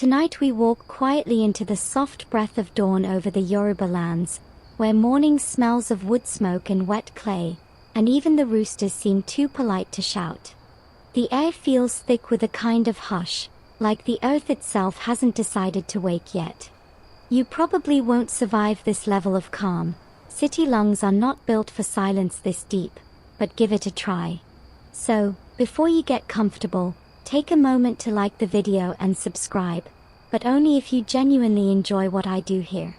Tonight we walk quietly into the soft breath of dawn over the Yoruba lands, where morning smells of wood smoke and wet clay, and even the roosters seem too polite to shout. The air feels thick with a kind of hush, like the earth itself hasn't decided to wake yet. You probably won't survive this level of calm. City lungs are not built for silence this deep, but give it a try. So, before you get comfortable, take a moment to like the video and subscribe, but only if you genuinely enjoy what I do here.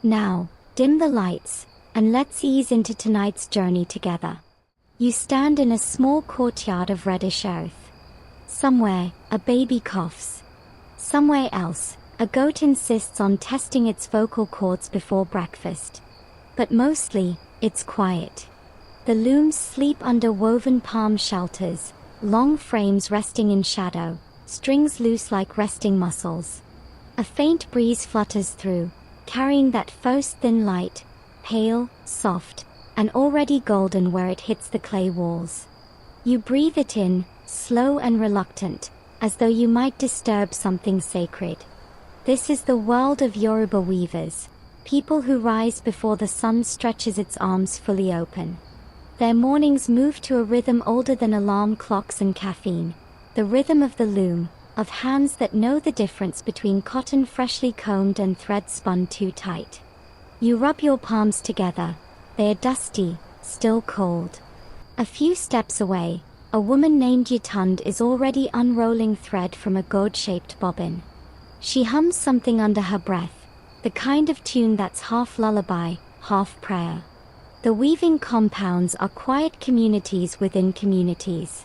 Now, dim the lights, and let's ease into tonight's journey together. You stand in a small courtyard of reddish earth. Somewhere, a baby coughs. Somewhere else, a goat insists on testing its vocal cords before breakfast. But mostly, it's quiet. The looms sleep under woven palm shelters, long frames resting in shadow, strings loose like resting muscles. A faint breeze flutters through, carrying that first thin light, pale, soft, and already golden where it hits the clay walls. You breathe it in, slow and reluctant, as though you might disturb something sacred. This is the world of Yoruba weavers, people who rise before the sun stretches its arms fully open. Their mornings move to a rhythm older than alarm clocks and caffeine, the rhythm of the loom, of hands that know the difference between cotton freshly combed and thread spun too tight. You rub your palms together. They are dusty, still cold. A few steps away, a woman named Yatund is already unrolling thread from a gourd-shaped bobbin. She hums something under her breath, the kind of tune that's half lullaby, half prayer. The weaving compounds are quiet communities within communities.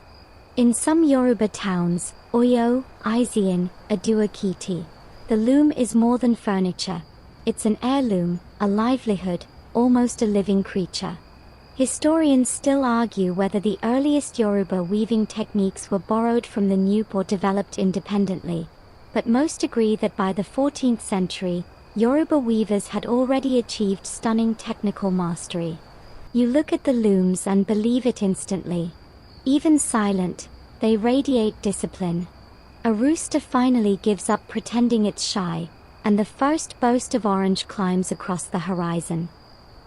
In some Yoruba towns, Oyo, Isian, Aduakiti, the loom is more than furniture. It's an heirloom, a livelihood, almost a living creature. Historians still argue whether the earliest Yoruba weaving techniques were borrowed from the Nupe or developed independently, but most agree that by the 14th century, Yoruba weavers had already achieved stunning technical mastery. You look at the looms and believe it instantly. Even silent, they radiate discipline. A rooster finally gives up pretending it's shy, and the first burst of orange climbs across the horizon.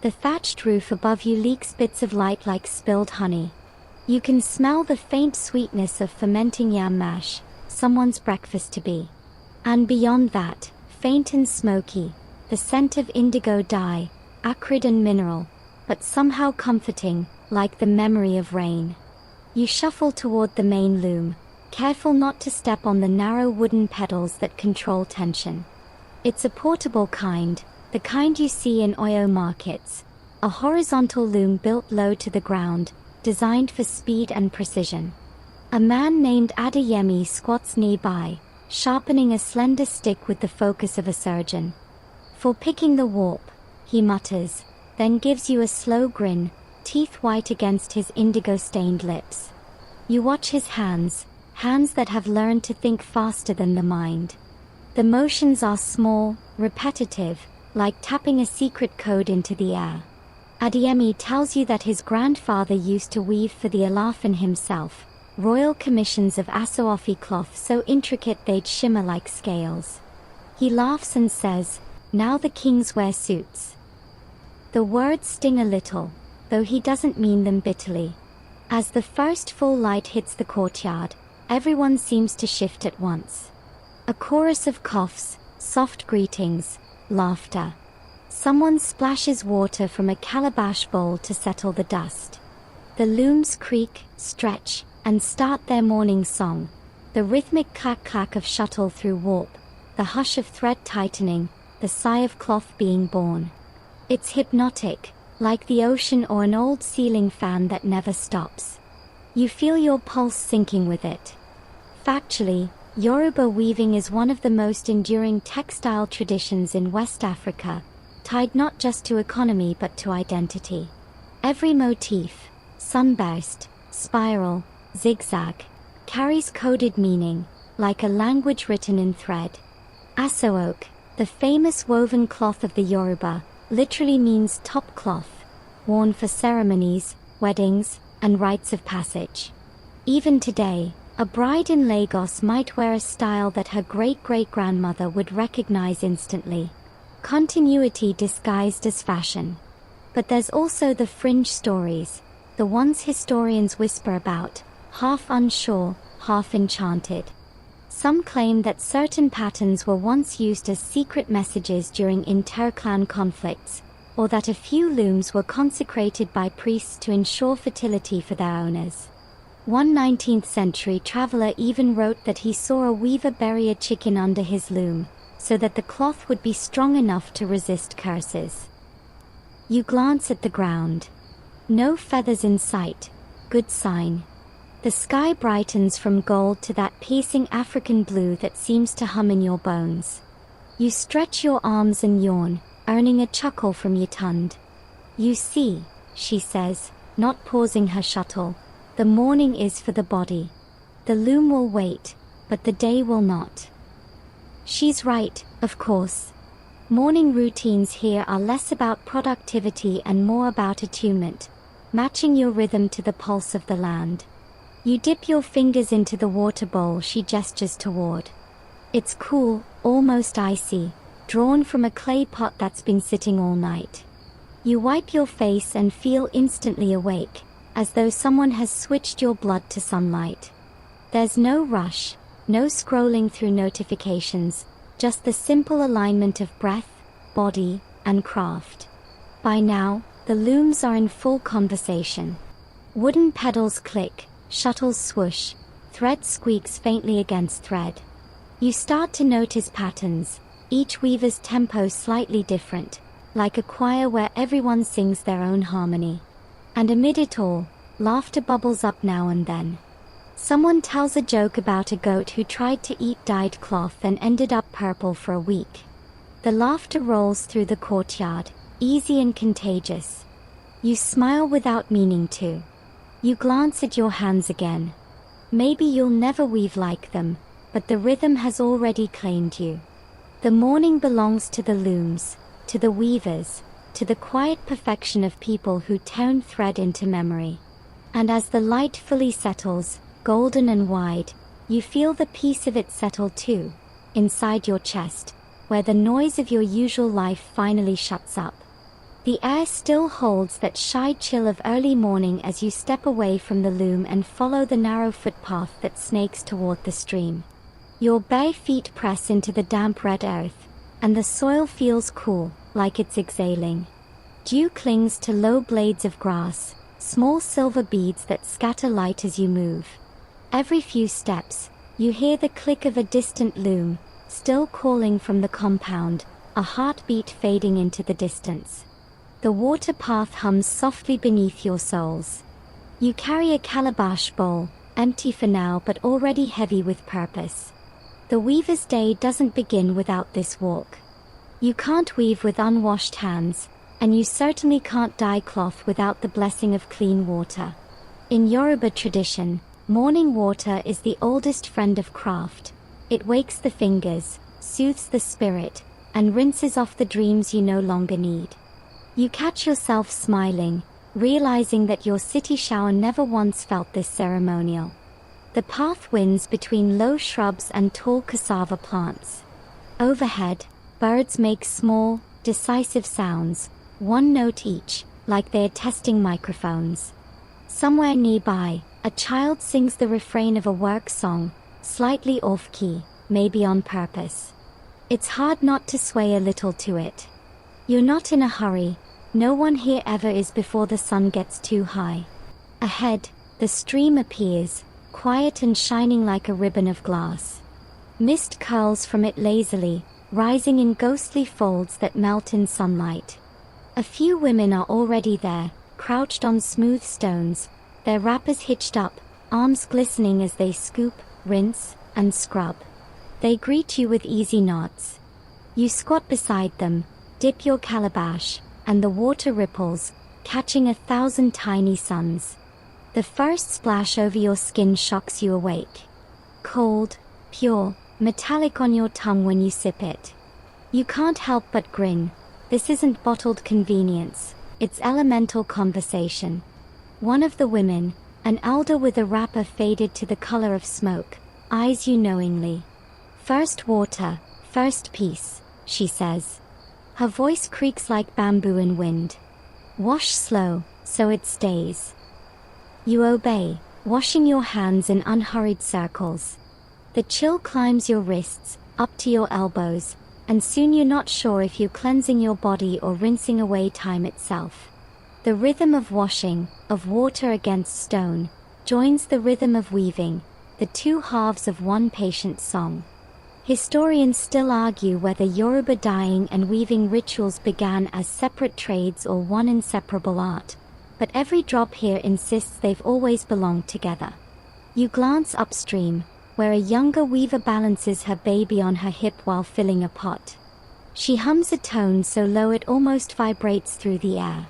The thatched roof above you leaks bits of light like spilled honey. You can smell the faint sweetness of fermenting yam mash, someone's breakfast to be. And beyond that, faint and smoky, the scent of indigo dye, acrid and mineral, but somehow comforting, like the memory of rain. You shuffle toward the main loom, careful not to step on the narrow wooden pedals that control tension. It's a portable kind, the kind you see in Oyo markets, a horizontal loom built low to the ground, designed for speed and precision. A man named Adeyemi squats nearby, sharpening a slender stick with the focus of a surgeon. For picking the warp, he mutters, then gives you a slow grin, teeth white against his indigo-stained lips. You watch his hands that have learned to think faster than the mind. The motions are small, repetitive, like tapping a secret code into the air. Adeyemi tells you that his grandfather used to weave for the Alafin himself, royal commissions of Asoafi cloth so intricate they'd shimmer like scales. He laughs and says, "Now the kings wear suits." The words sting a little, though he doesn't mean them bitterly. As the first full light hits the courtyard, everyone seems to shift at once. A chorus of coughs, soft greetings, laughter. Someone splashes water from a calabash bowl to settle the dust. The looms creak, stretch, and start their morning song, the rhythmic clack-clack of shuttle through warp, the hush of thread tightening, the sigh of cloth being born. It's hypnotic, like the ocean or an old ceiling fan that never stops. You feel your pulse syncing with it. Factually, Yoruba weaving is one of the most enduring textile traditions in West Africa, tied not just to economy but to identity. Every motif, sunburst, spiral, zigzag, carries coded meaning, like a language written in thread. Aso-oke, the famous woven cloth of the Yoruba, literally means top cloth, worn for ceremonies, weddings, and rites of passage. Even today, A bride in Lagos might wear a style that her great-great-grandmother would recognize instantly. Continuity disguised as fashion. But there's also the fringe stories, the ones historians whisper about, half unsure, half enchanted. Some claim that certain patterns were once used as secret messages during inter-clan conflicts, or that a few looms were consecrated by priests to ensure fertility for their owners. One 19th century traveler even wrote that he saw a weaver bury a chicken under his loom, so that the cloth would be strong enough to resist curses. You glance at the ground. No feathers in sight. Good sign. The sky brightens from gold to that piercing African blue that seems to hum in your bones. You stretch your arms and yawn, earning a chuckle from Yitund. You see, she says, not pausing her shuttle, the morning is for the body. The loom will wait, but the day will not. She's right, of course. Morning routines here are less about productivity and more about attunement, matching your rhythm to the pulse of the land. You dip your fingers into the water bowl she gestures toward. It's cool, almost icy, drawn from a clay pot that's been sitting all night. You wipe your face and feel instantly awake, as though someone has switched your blood to sunlight. There's no rush, no scrolling through notifications, just the simple alignment of breath, body, and craft. By now, the looms are in full conversation. Wooden pedals click, shuttles swoosh, thread squeaks faintly against thread. You start to notice patterns, each weaver's tempo slightly different, like a choir where everyone sings their own harmony. And amid it all, laughter bubbles up now and then. Someone tells a joke about a goat who tried to eat dyed cloth and ended up purple for a week. The laughter rolls through the courtyard, easy and contagious. You smile without meaning to. You glance at your hands again. Maybe you'll never weave like them, but the rhythm has already claimed you. The morning belongs to the looms, to the weavers, to the quiet perfection of people who turn thread into memory. And as the light fully settles, golden and wide, you feel the peace of it settle too, inside your chest, where the noise of your usual life finally shuts up. The air still holds that shy chill of early morning as you step away from the loom and follow the narrow footpath that snakes toward the stream. Your bare feet press into the damp red earth, and the soil feels cool, like it's exhaling. Dew clings to low blades of grass, small silver beads that scatter light as you move. Every few steps, you hear the click of a distant loom, still calling from the compound, a heartbeat fading into the distance. The water path hums softly beneath your soles. You carry a calabash bowl, empty for now but already heavy with purpose. The weaver's day doesn't begin without this walk. You can't weave with unwashed hands, and you certainly can't dye cloth without the blessing of clean water. In Yoruba tradition, morning water is the oldest friend of craft. It wakes the fingers, soothes the spirit, and rinses off the dreams you no longer need. You catch yourself smiling, realizing that your city shower never once felt this ceremonial. The path winds between low shrubs and tall cassava plants. Overhead, birds make small, decisive sounds, one note each, like they're testing microphones. Somewhere nearby, a child sings the refrain of a work song, slightly off-key, maybe on purpose. It's hard not to sway a little to it. You're not in a hurry, no one here ever is before the sun gets too high. Ahead, the stream appears, quiet and shining like a ribbon of glass. Mist curls from it lazily, rising in ghostly folds that melt in sunlight. A few women are already there, crouched on smooth stones, their wrappers hitched up, arms glistening as they scoop, rinse, and scrub. They greet you with easy nods. You squat beside them, dip your calabash, and the water ripples, catching 1,000 tiny suns. The first splash over your skin shocks you awake. Cold, pure, metallic on your tongue when you sip it. You can't help but grin. This isn't bottled convenience, it's elemental conversation. One of the women, An elder with a wrapper faded to the color of smoke, eyes you knowingly. First water, first peace, she says. Her voice creaks like bamboo in wind. Wash slow, so it stays. You obey, washing your hands in unhurried circles. The chill climbs your wrists, up to your elbows, and soon you're not sure if you're cleansing your body or rinsing away time itself. The rhythm of washing, of water against stone, joins the rhythm of weaving, the two halves of one patient song. Historians still argue whether Yoruba dyeing and weaving rituals began as separate trades or one inseparable art, but every drop here insists they've always belonged together. You glance upstream, where a younger weaver balances her baby on her hip while filling a pot. She hums a tone so low it almost vibrates through the air.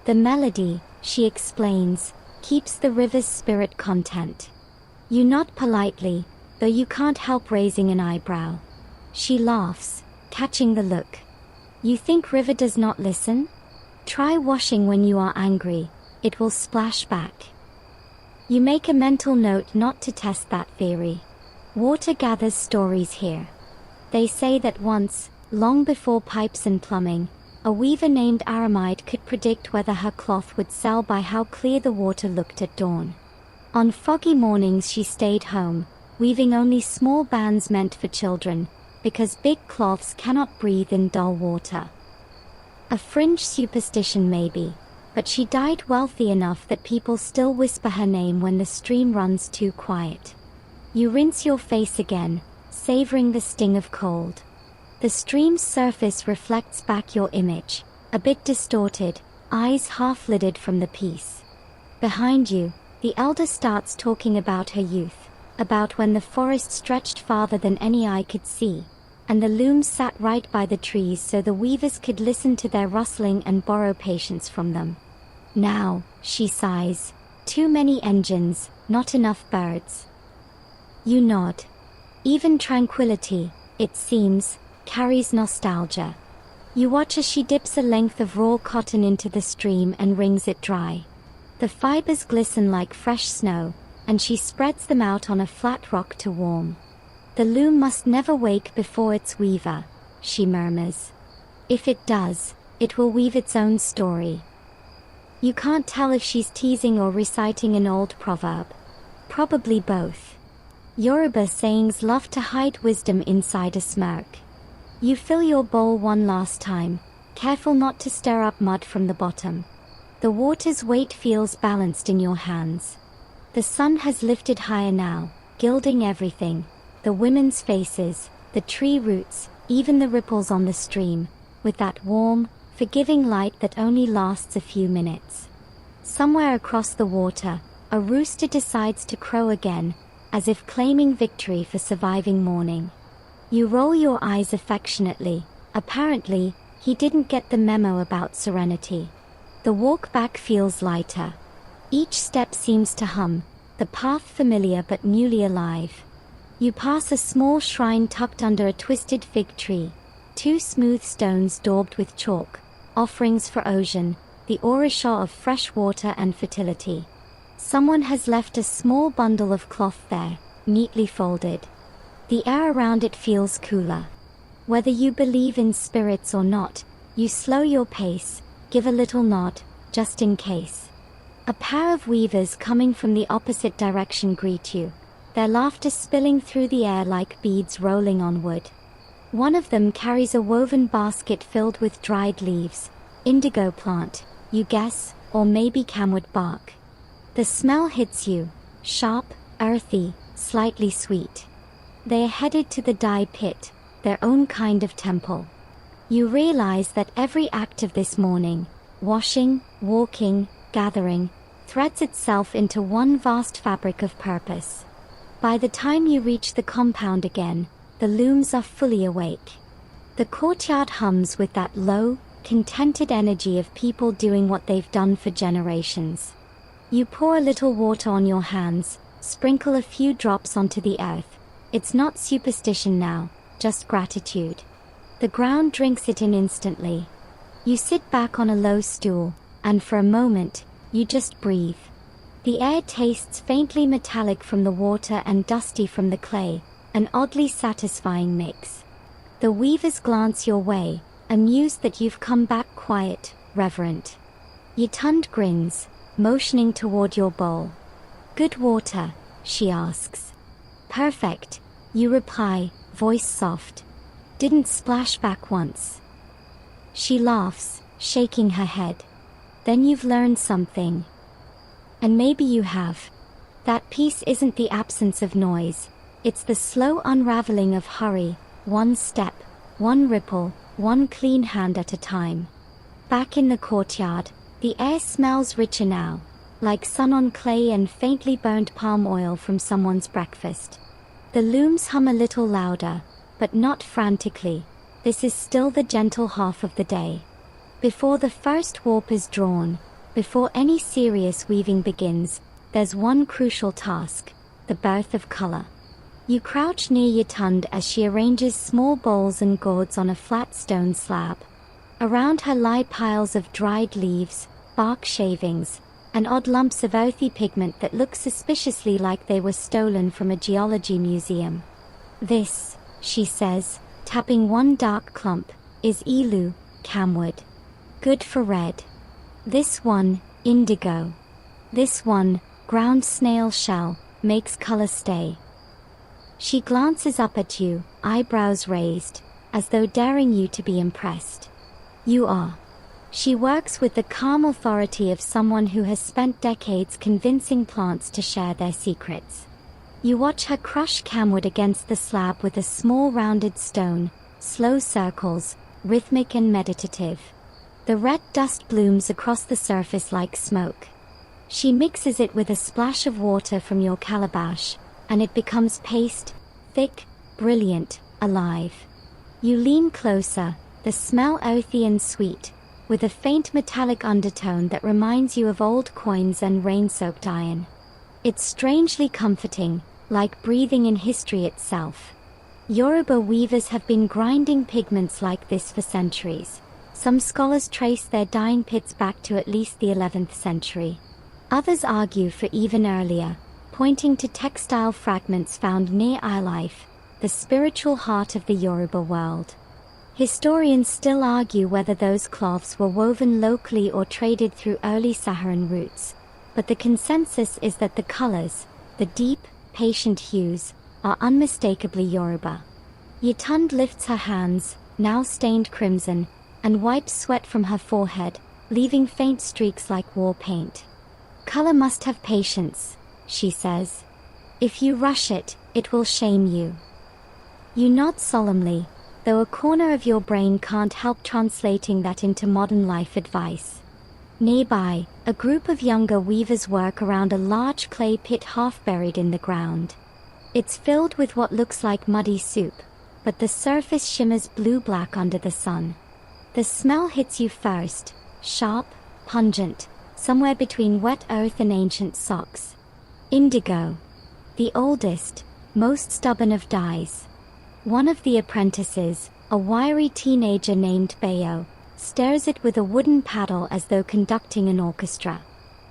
The melody, she explains, keeps the river's spirit content. You nod politely, though you can't help raising an eyebrow. She laughs, catching the look. You think river does not listen? Try washing when you are angry, it will splash back. You make a mental note not to test that theory. Water gathers stories here. They say that once, long before pipes and plumbing, a weaver named Aramide could predict whether her cloth would sell by how clear the water looked at dawn. On foggy mornings she stayed home, weaving only small bands meant for children, because big cloths cannot breathe in dull water. A fringe superstition maybe, but she died wealthy enough that people still whisper her name when the stream runs too quiet. You rinse your face again, savoring the sting of cold. The stream's surface reflects back your image, a bit distorted, eyes half-lidded from the peace. Behind you, the elder starts talking about her youth, about when the forest stretched farther than any eye could see, and the looms sat right by the trees so the weavers could listen to their rustling and borrow patience from them. Now, she sighs, too many engines, not enough birds. You nod. Even tranquility, it seems, carries nostalgia. You watch as she dips a length of raw cotton into the stream and wrings it dry. The fibers glisten like fresh snow, and she spreads them out on a flat rock to warm. The loom must never wake before its weaver, she murmurs. If it does, it will weave its own story. You can't tell if she's teasing or reciting an old proverb. Probably both. Yoruba sayings love to hide wisdom inside a smirk. You fill your bowl one last time, careful not to stir up mud from the bottom. The water's weight feels balanced in your hands. The sun has lifted higher now, gilding everything, the women's faces, the tree roots, even the ripples on the stream, with that warm, forgiving light that only lasts a few minutes. Somewhere across the water, a rooster decides to crow again, as if claiming victory for surviving morning. You roll your eyes affectionately. Apparently, he didn't get the memo about serenity. The walk back feels lighter. Each step seems to hum, the path familiar but newly alive. You pass a small shrine tucked under a twisted fig tree, two smooth stones daubed with chalk, offerings for Ocean, the Orisha of fresh water and fertility. Someone has left a small bundle of cloth there, neatly folded. The air around it feels cooler. Whether you believe in spirits or not, you slow your pace, give a little nod, just in case. A pair of weavers coming from the opposite direction greet you, their laughter spilling through the air like beads rolling on wood. One of them carries a woven basket filled with dried leaves, indigo plant, you guess, or maybe camwood bark. The smell hits you, sharp, earthy, slightly sweet. They are headed to the dye pit, their own kind of temple. You realize that every act of this morning, washing, walking, gathering, threads itself into one vast fabric of purpose. By the time you reach the compound again, the looms are fully awake. The courtyard hums with that low, contented energy of people doing what they've done for generations. You pour a little water on your hands, sprinkle a few drops onto the earth. It's not superstition now, just gratitude. The ground drinks it in instantly. You sit back on a low stool, and for a moment, you just breathe. The air tastes faintly metallic from the water and dusty from the clay, an oddly satisfying mix. The weavers glance your way, amused that you've come back quiet, reverent. Yitund grins, motioning toward your bowl. Good water, she asks. Perfect, you reply, voice soft. Didn't splash back once. She laughs, shaking her head. Then you've learned something. And maybe you have. That peace isn't the absence of noise, it's the slow unraveling of hurry, one step, one ripple, one clean hand at a time. Back in the courtyard, the air smells richer now, like sun on clay and faintly burnt palm oil from someone's breakfast. The looms hum a little louder, but not frantically. This is still the gentle half of the day. Before the first warp is drawn, before any serious weaving begins, there's one crucial task, the birth of color. You crouch near Yitund as she arranges small bowls and gourds on a flat stone slab. Around her lie piles of dried leaves, bark shavings, and odd lumps of earthy pigment that look suspiciously like they were stolen from a geology museum. This, she says, tapping one dark clump, is elu, camwood. Good for red. This one, indigo. This one, ground snail shell, makes color stay. She glances up at you, eyebrows raised, as though daring you to be impressed. You are. She works with the calm authority of someone who has spent decades convincing plants to share their secrets. You watch her crush camwood against the slab with a small rounded stone, slow circles, rhythmic and meditative. The red dust blooms across the surface like smoke. She mixes it with a splash of water from your calabash, and it becomes paste, thick, brilliant, alive. You lean closer, the smell earthy and sweet, with a faint metallic undertone that reminds you of old coins and rain-soaked iron. It's strangely comforting, like breathing in history itself. Yoruba weavers have been grinding pigments like this for centuries. Some scholars trace their dyeing pits back to at least the 11th century. Others argue for even earlier, pointing to textile fragments found near Ilife, the spiritual heart of the Yoruba world. Historians still argue whether those cloths were woven locally or traded through early Saharan routes, but the consensus is that the colors, the deep, patient hues, are unmistakably Yoruba. Yitund lifts her hands, now stained crimson, and wipes sweat from her forehead, leaving faint streaks like war paint. Color must have patience, she says. If you rush it, it will shame you. You nod solemnly, though a corner of your brain can't help translating that into modern life advice. Nearby, a group of younger weavers work around a large clay pit half buried in the ground. It's filled with what looks like muddy soup, but the surface shimmers blue-black under the sun. The smell hits you first, sharp, pungent, somewhere between wet earth and ancient socks. Indigo. The oldest, most stubborn of dyes. One of the apprentices, a wiry teenager named Bayo, stares it with a wooden paddle as though conducting an orchestra.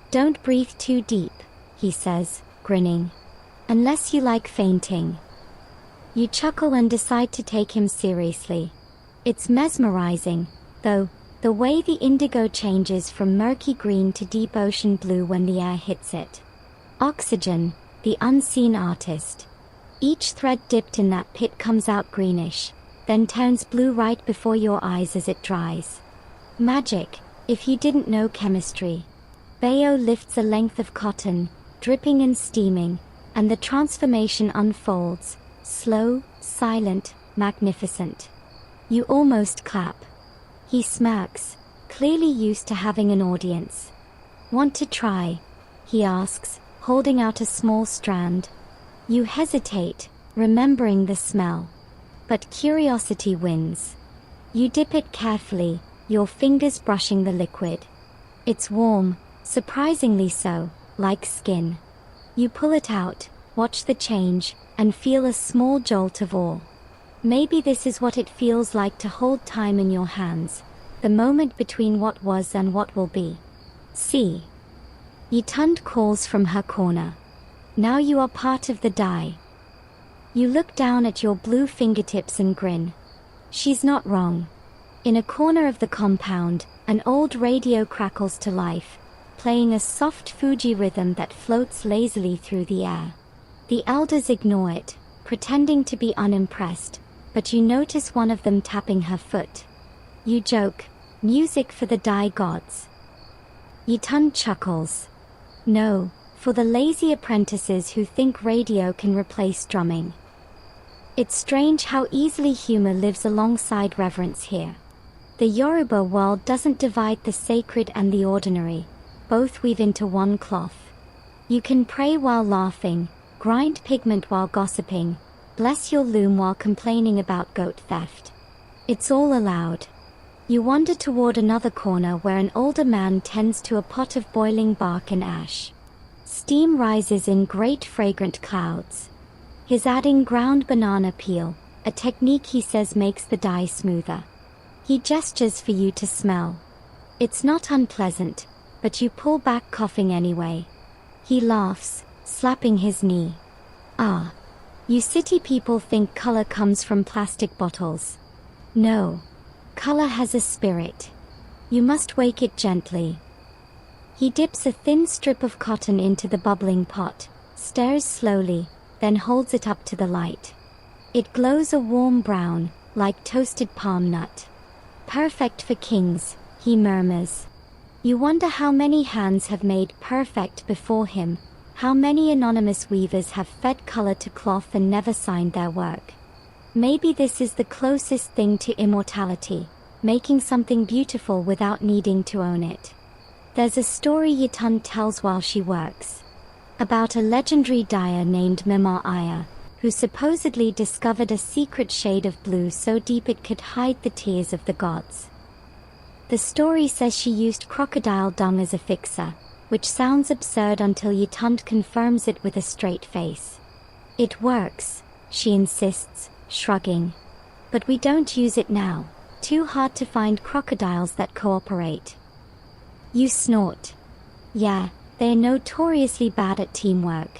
Don't breathe too deep, he says, grinning. Unless you like fainting. You chuckle and decide to take him seriously. It's mesmerizing, though, the way the indigo changes from murky green to deep ocean blue when the air hits it. Oxygen, the unseen artist. Each thread dipped in that pit comes out greenish, then turns blue right before your eyes as it dries. Magic, if you didn't know chemistry. Bayo lifts a length of cotton, dripping and steaming, and the transformation unfolds, slow, silent, magnificent. You almost clap. He smirks, clearly used to having an audience. Want to try? He asks, holding out a small strand. You hesitate, remembering the smell. But curiosity wins. You dip it carefully, your fingers brushing the liquid. It's warm, surprisingly so, like skin. You pull it out, watch the change, and feel a small jolt of awe. Maybe this is what it feels like to hold time in your hands, the moment between what was and what will be. See. Yitund calls from her corner. Now you are part of the dye. You look down at your blue fingertips and grin. She's not wrong. In a corner of the compound, an old radio crackles to life, playing a soft Fuji rhythm that floats lazily through the air. The elders ignore it, pretending to be unimpressed, but you notice one of them tapping her foot. You joke, music for the dye gods. Yitund chuckles. No, for the lazy apprentices who think radio can replace drumming. It's strange how easily humor lives alongside reverence here. The Yoruba world doesn't divide the sacred and the ordinary, both weave into one cloth. You can pray while laughing, grind pigment while gossiping, bless your loom while complaining about goat theft. It's all allowed. You wander toward another corner where an older man tends to a pot of boiling bark and ash. Steam rises in great fragrant clouds. He's adding ground banana peel, a technique he says makes the dye smoother. He gestures for you to smell. It's not unpleasant, but you pull back coughing anyway. He laughs, slapping his knee. Ah. You city people think color comes from plastic bottles. No. Color has a spirit. You must wake it gently. He dips a thin strip of cotton into the bubbling pot, stares slowly, then holds it up to the light. It glows a warm brown, like toasted palm nut. Perfect for kings, he murmurs. You wonder how many hands have made perfect before him, how many anonymous weavers have fed color to cloth and never signed their work. Maybe this is the closest thing to immortality, making something beautiful without needing to own it. There's a story Yitund tells while she works. About a legendary dyer named Mima Aya, who supposedly discovered a secret shade of blue so deep it could hide the tears of the gods. The story says she used crocodile dung as a fixer, which sounds absurd until Yitund confirms it with a straight face. It works, she insists, shrugging. But we don't use it now, too hard to find crocodiles that cooperate. You snort. Yeah, they're notoriously bad at teamwork.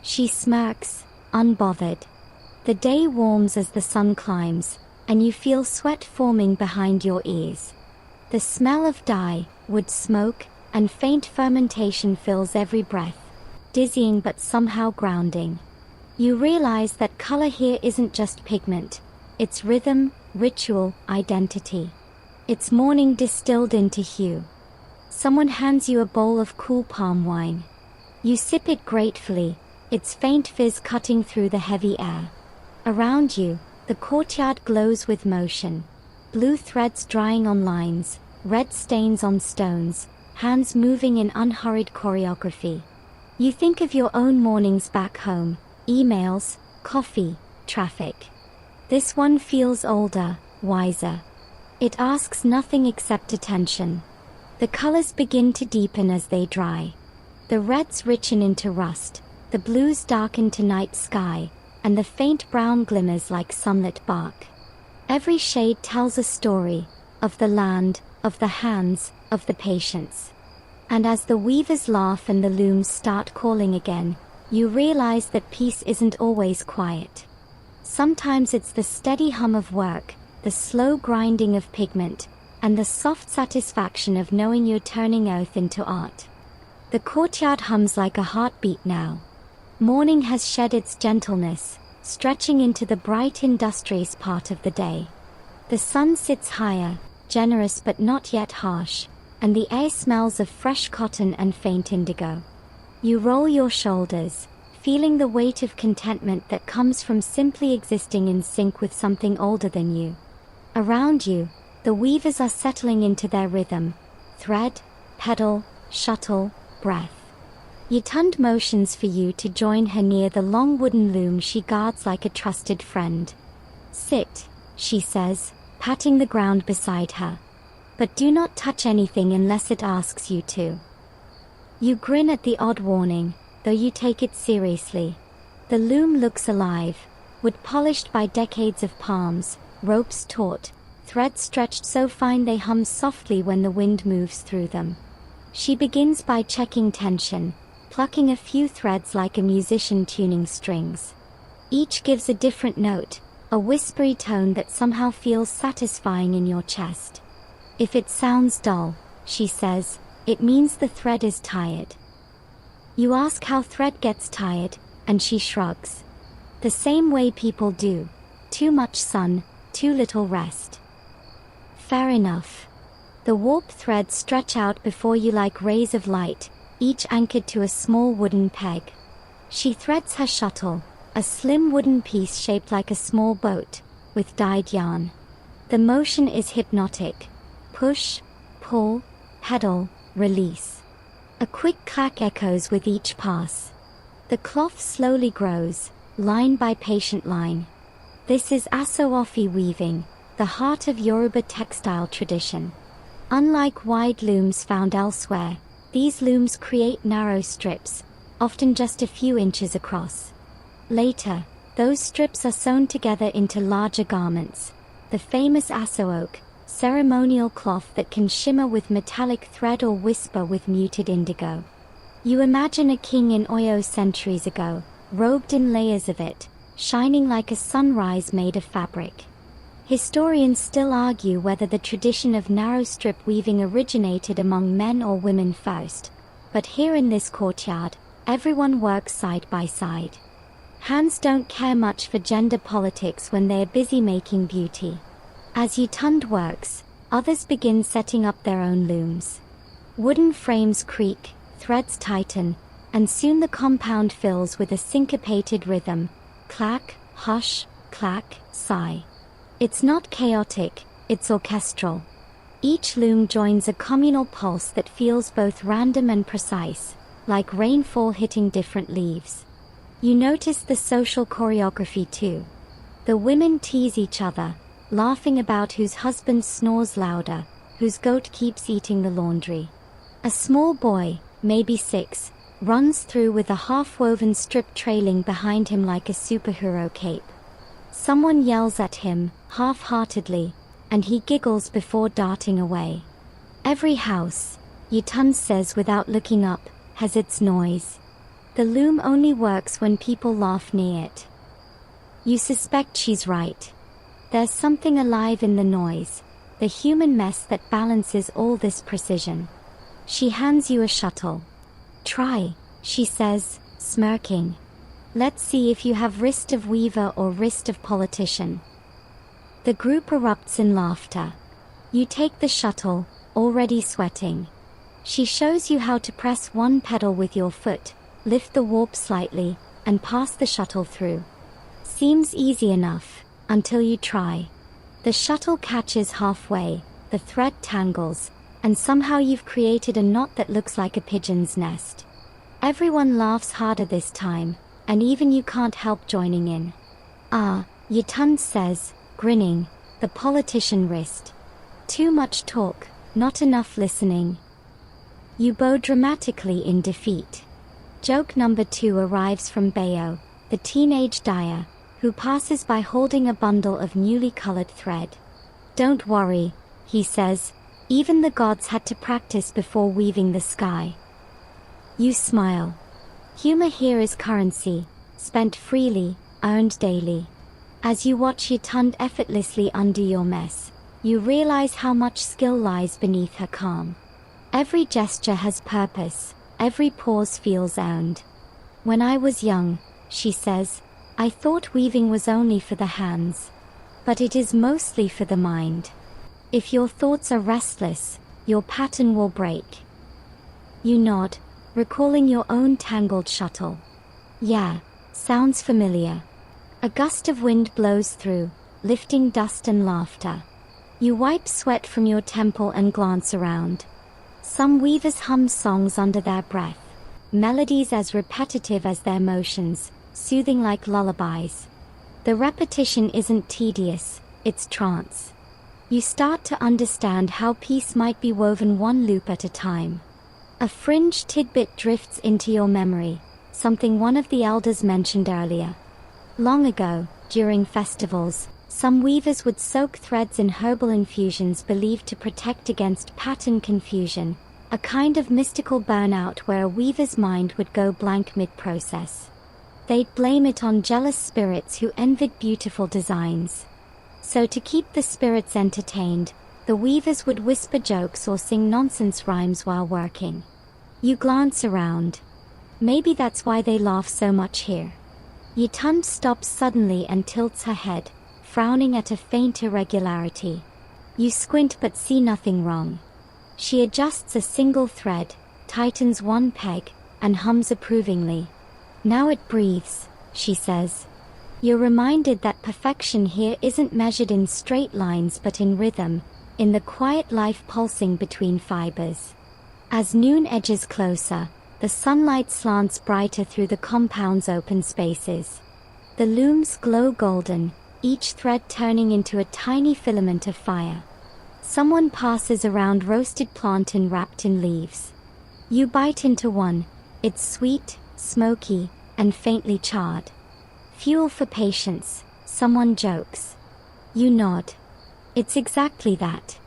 She smirks, unbothered. The day warms as the sun climbs, and you feel sweat forming behind your ears. The smell of dye, wood smoke, and faint fermentation fills every breath, dizzying but somehow grounding. You realize that color here isn't just pigment, it's rhythm, ritual, identity. It's morning distilled into hue. Someone hands you a bowl of cool palm wine. You sip it gratefully, its faint fizz cutting through the heavy air. Around you, the courtyard glows with motion. Blue threads drying on lines, red stains on stones, hands moving in unhurried choreography. You think of your own mornings back home, emails, coffee, traffic. This one feels older, wiser. It asks nothing except attention. The colors begin to deepen as they dry. The reds richen into rust, the blues darken to night sky, and the faint brown glimmers like sunlit bark. Every shade tells a story, of the land, of the hands, of the patience. And as the weavers laugh and the looms start calling again, you realize that peace isn't always quiet. Sometimes it's the steady hum of work, the slow grinding of pigment, and the soft satisfaction of knowing you're turning earth into art. The courtyard hums like a heartbeat now. Morning has shed its gentleness, stretching into the bright industrious part of the day. The sun sits higher, generous but not yet harsh, and the air smells of fresh cotton and faint indigo. You roll your shoulders, feeling the weight of contentment that comes from simply existing in sync with something older than you. Around you, the weavers are settling into their rhythm, thread, pedal, shuttle, breath. Yitund motions for you to join her near the long wooden loom she guards like a trusted friend. Sit, she says, patting the ground beside her. But do not touch anything unless it asks you to. You grin at the odd warning, though you take it seriously. The loom looks alive, wood polished by decades of palms, ropes taut, threads stretched so fine they hum softly when the wind moves through them. She begins by checking tension, plucking a few threads like a musician tuning strings. Each gives a different note, a whispery tone that somehow feels satisfying in your chest. If it sounds dull, she says, it means the thread is tired. You ask how thread gets tired, and she shrugs. The same way people do. Too much sun, too little rest. Fair enough. The warp threads stretch out before you like rays of light, each anchored to a small wooden peg. She threads her shuttle, a slim wooden piece shaped like a small boat, with dyed yarn. The motion is hypnotic. Push, pull, pedal, release. A quick clack echoes with each pass. The cloth slowly grows, line by patient line. This is aso-ofi weaving, the heart of Yoruba textile tradition. Unlike wide looms found elsewhere, these looms create narrow strips, often just a few inches across. Later, those strips are sewn together into larger garments, the famous aso-oke, ceremonial cloth that can shimmer with metallic thread or whisper with muted indigo. You imagine a king in Oyo centuries ago, robed in layers of it, shining like a sunrise made of fabric. Historians still argue whether the tradition of narrow strip weaving originated among men or women first, but here in this courtyard, everyone works side by side. Hands don't care much for gender politics when they're busy making beauty. As Yutund works, others begin setting up their own looms. Wooden frames creak, threads tighten, and soon the compound fills with a syncopated rhythm, clack, hush, clack, sigh. It's not chaotic, it's orchestral. Each loom joins a communal pulse that feels both random and precise, like rainfall hitting different leaves. You notice the social choreography too. The women tease each other, laughing about whose husband snores louder, whose goat keeps eating the laundry. A small boy, maybe 6, runs through with a half-woven strip trailing behind him like a superhero cape. Someone yells at him, half-heartedly, and he giggles before darting away. Every house, Yutund says without looking up, has its noise. The loom only works when people laugh near it. You suspect she's right. There's something alive in the noise, the human mess that balances all this precision. She hands you a shuttle. Try, she says, smirking. Let's see if you have wrist of weaver or wrist of politician. The group erupts in laughter. You take the shuttle, already sweating. She shows you how to press one pedal with your foot, lift the warp slightly, and pass the shuttle through. Seems easy enough, until you try. The shuttle catches halfway, the thread tangles, and somehow you've created a knot that looks like a pigeon's nest. Everyone laughs harder this time, and even you can't help joining in. Ah, Yutund says, grinning, the politician wrist. Too much talk, not enough listening. You bow dramatically in defeat. Joke number 2 arrives from Bayo, the teenage dyer, who passes by holding a bundle of newly colored thread. Don't worry, he says, even the gods had to practice before weaving the sky. You smile. Humor here is currency, spent freely, earned daily. As you watch Yutund effortlessly undo your mess, you realize how much skill lies beneath her calm. Every gesture has purpose, every pause feels earned. When I was young, she says, I thought weaving was only for the hands. But it is mostly for the mind. If your thoughts are restless, your pattern will break. You nod, recalling your own tangled shuttle. Yeah, sounds familiar. A gust of wind blows through, lifting dust and laughter. You wipe sweat from your temple and glance around. Some weavers hum songs under their breath, melodies as repetitive as their motions, soothing like lullabies. The repetition isn't tedious, it's trance. You start to understand how peace might be woven one loop at a time. A fringe tidbit drifts into your memory, something one of the elders mentioned earlier. Long ago, during festivals, some weavers would soak threads in herbal infusions believed to protect against pattern confusion, a kind of mystical burnout where a weaver's mind would go blank mid-process. They'd blame it on jealous spirits who envied beautiful designs. So to keep the spirits entertained, the weavers would whisper jokes or sing nonsense rhymes while working. You glance around. Maybe that's why they laugh so much here. Yitun stops suddenly and tilts her head, frowning at a faint irregularity. You squint but see nothing wrong. She adjusts a single thread, tightens one peg, and hums approvingly. Now it breathes, she says. You're reminded that perfection here isn't measured in straight lines but in rhythm, in the quiet life pulsing between fibers. As noon edges closer, the sunlight slants brighter through the compound's open spaces. The looms glow golden, each thread turning into a tiny filament of fire. Someone passes around roasted plantain wrapped in leaves. You bite into one. It's sweet, smoky, and faintly charred. Fuel for patience, someone jokes. You nod. It's exactly that.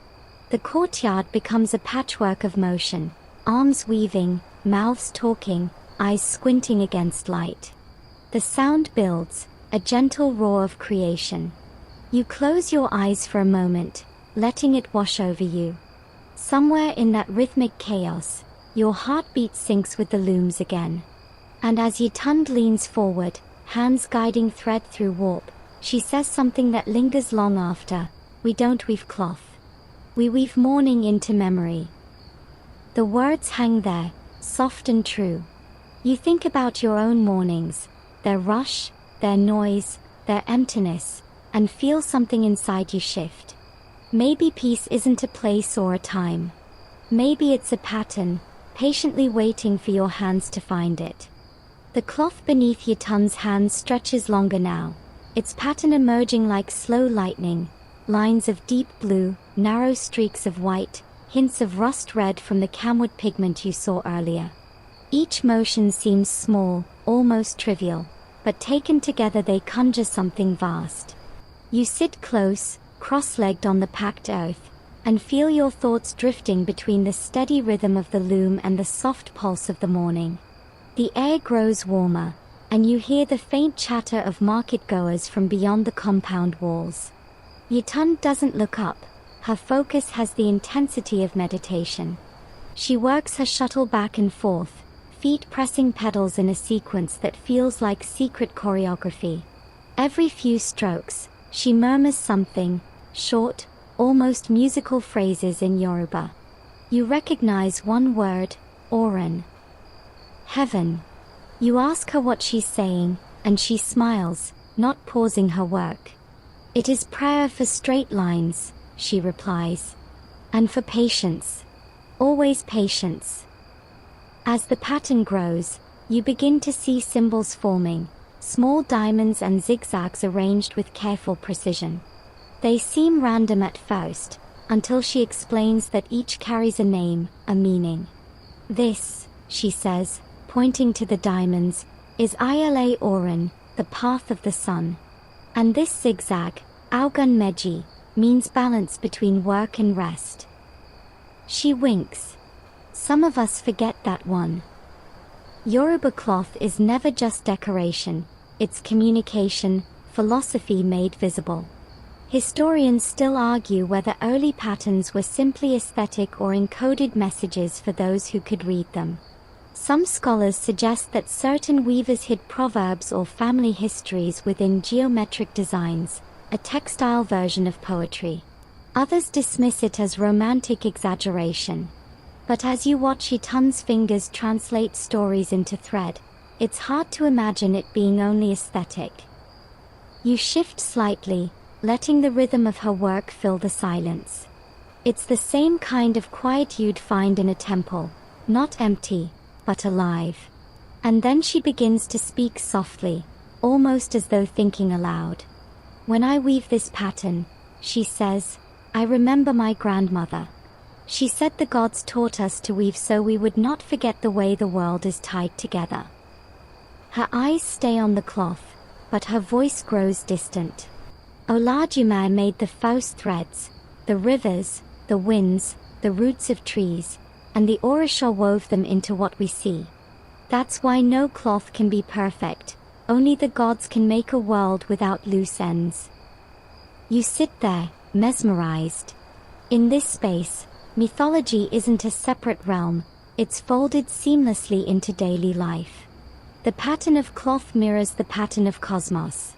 The courtyard becomes a patchwork of motion, arms weaving, mouths talking, eyes squinting against light. The sound builds, a gentle roar of creation. You close your eyes for a moment, letting it wash over you. Somewhere in that rhythmic chaos, your heartbeat syncs with the looms again. And as Yitun leans forward, hands guiding thread through warp, she says something that lingers long after. We don't weave cloth. We weave mourning into memory. The words hang there, soft and true. You think about your own mornings, their rush, their noise, their emptiness, and feel something inside you shift. Maybe peace isn't a place or a time. Maybe it's a pattern, patiently waiting for your hands to find it. The cloth beneath Yitun's hands stretches longer now, its pattern emerging like slow lightning, lines of deep blue, narrow streaks of white, hints of rust red from the camwood pigment you saw earlier. Each motion seems small, almost trivial, but taken together they conjure something vast. You sit close, cross-legged on the packed earth, and feel your thoughts drifting between the steady rhythm of the loom and the soft pulse of the morning. The air grows warmer, and you hear the faint chatter of market-goers from beyond the compound walls. Yitun doesn't look up. Her focus has the intensity of meditation. She works her shuttle back and forth, feet pressing pedals in a sequence that feels like secret choreography. Every few strokes, she murmurs something, short, almost musical phrases in Yoruba. You recognize one word, Oren. Heaven. You ask her what she's saying, and she smiles, not pausing her work. It is prayer for straight lines, she replies. And for patience. Always patience. As the pattern grows, you begin to see symbols forming, small diamonds and zigzags arranged with careful precision. They seem random at first, until she explains that each carries a name, a meaning. This, she says, pointing to the diamonds, is Ila Oren, the path of the sun. And this zigzag, Augun Meji, means balance between work and rest. She winks. Some of us forget that one. Yoruba cloth is never just decoration, it's communication, philosophy made visible. Historians still argue whether early patterns were simply aesthetic or encoded messages for those who could read them. Some scholars suggest that certain weavers hid proverbs or family histories within geometric designs, a textile version of poetry. Others dismiss it as romantic exaggeration. But as you watch Yitun's fingers translate stories into thread, it's hard to imagine it being only aesthetic. You shift slightly, letting the rhythm of her work fill the silence. It's the same kind of quiet you'd find in a temple, not empty, but alive. And then she begins to speak softly, almost as though thinking aloud. When I weave this pattern, she says, I remember my grandmother. She said the gods taught us to weave so we would not forget the way the world is tied together. Her eyes stay on the cloth, but her voice grows distant. Olajumare made the Faust threads, the rivers, the winds, the roots of trees. and the Orisha wove them into what we see. That's why no cloth can be perfect, only the gods can make a world without loose ends. You sit there, mesmerized. In this space, mythology isn't a separate realm, it's folded seamlessly into daily life. The pattern of cloth mirrors the pattern of cosmos.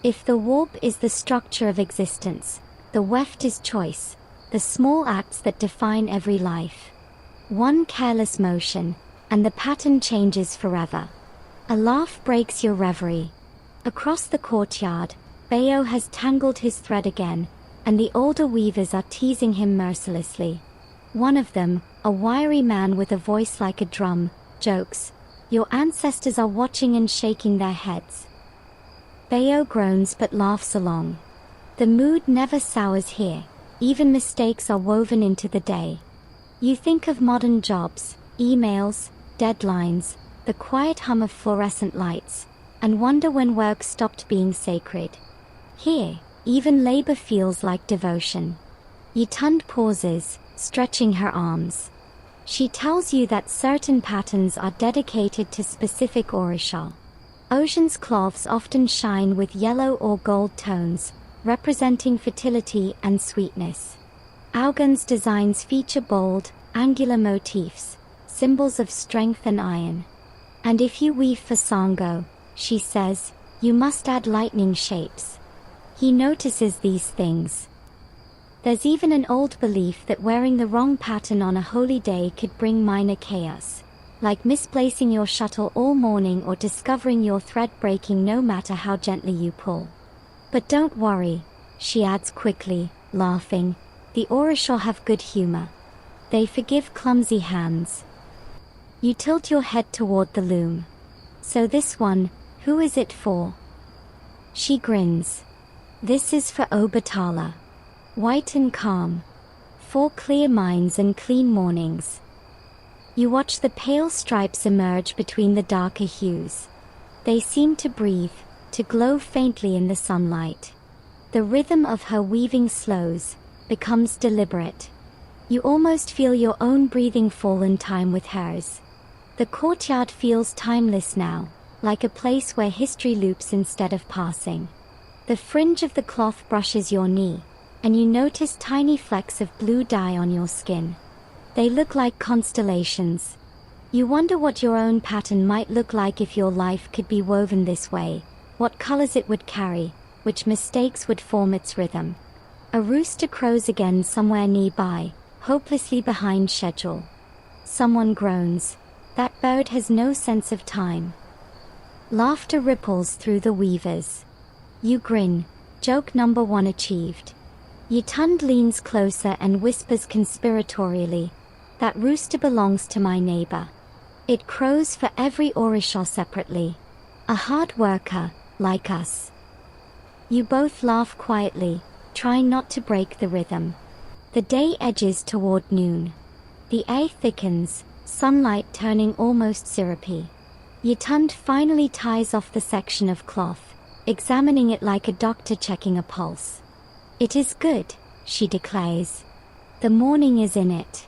If the warp is the structure of existence, the weft is choice, the small acts that define every life. One careless motion, and the pattern changes forever. A laugh breaks your reverie. Across the courtyard, Bayo has tangled his thread again, and the older weavers are teasing him mercilessly. One of them, a wiry man with a voice like a drum, jokes, "Your ancestors are watching and shaking their heads." Bayo groans but laughs along. The mood never sours here, even mistakes are woven into the day. You think of modern jobs, emails, deadlines, the quiet hum of fluorescent lights, and wonder when work stopped being sacred. Here, even labor feels like devotion. Yitund pauses, stretching her arms. She tells you that certain patterns are dedicated to specific Orisha. Ocean's cloths often shine with yellow or gold tones, representing fertility and sweetness. Augun's designs feature bold, angular motifs, symbols of strength and iron. And if you weave for Sango, she says, you must add lightning shapes. He notices these things. There's even an old belief that wearing the wrong pattern on a holy day could bring minor chaos, like misplacing your shuttle all morning or discovering your thread breaking no matter how gently you pull. But don't worry, she adds quickly, laughing, the Orisha have good humor. They forgive clumsy hands. You tilt your head toward the loom. So this one, who is it for? She grins. This is for Obatala. White and calm. 4 clear minds and clean mornings. You watch the pale stripes emerge between the darker hues. They seem to breathe, to glow faintly in the sunlight. The rhythm of her weaving slows, becomes deliberate. You almost feel your own breathing fall in time with hers. The courtyard feels timeless now, like a place where history loops instead of passing. The fringe of the cloth brushes your knee, and you notice tiny flecks of blue dye on your skin. They look like constellations. You wonder what your own pattern might look like if your life could be woven this way, what colors it would carry, which mistakes would form its rhythm. A rooster crows again somewhere nearby, hopelessly behind schedule. Someone groans. That bird has no sense of time. Laughter ripples through the weavers. You grin. Joke number 1 achieved. Yitund leans closer and whispers conspiratorially, that rooster belongs to my neighbor. It crows for every Orisha separately. A hard worker, like us. You both laugh quietly, trying not to break the rhythm. The day edges toward noon. The air thickens, sunlight turning almost syrupy. Yitund finally ties off the section of cloth, examining it like a doctor checking a pulse. It is good, she declares. The morning is in it.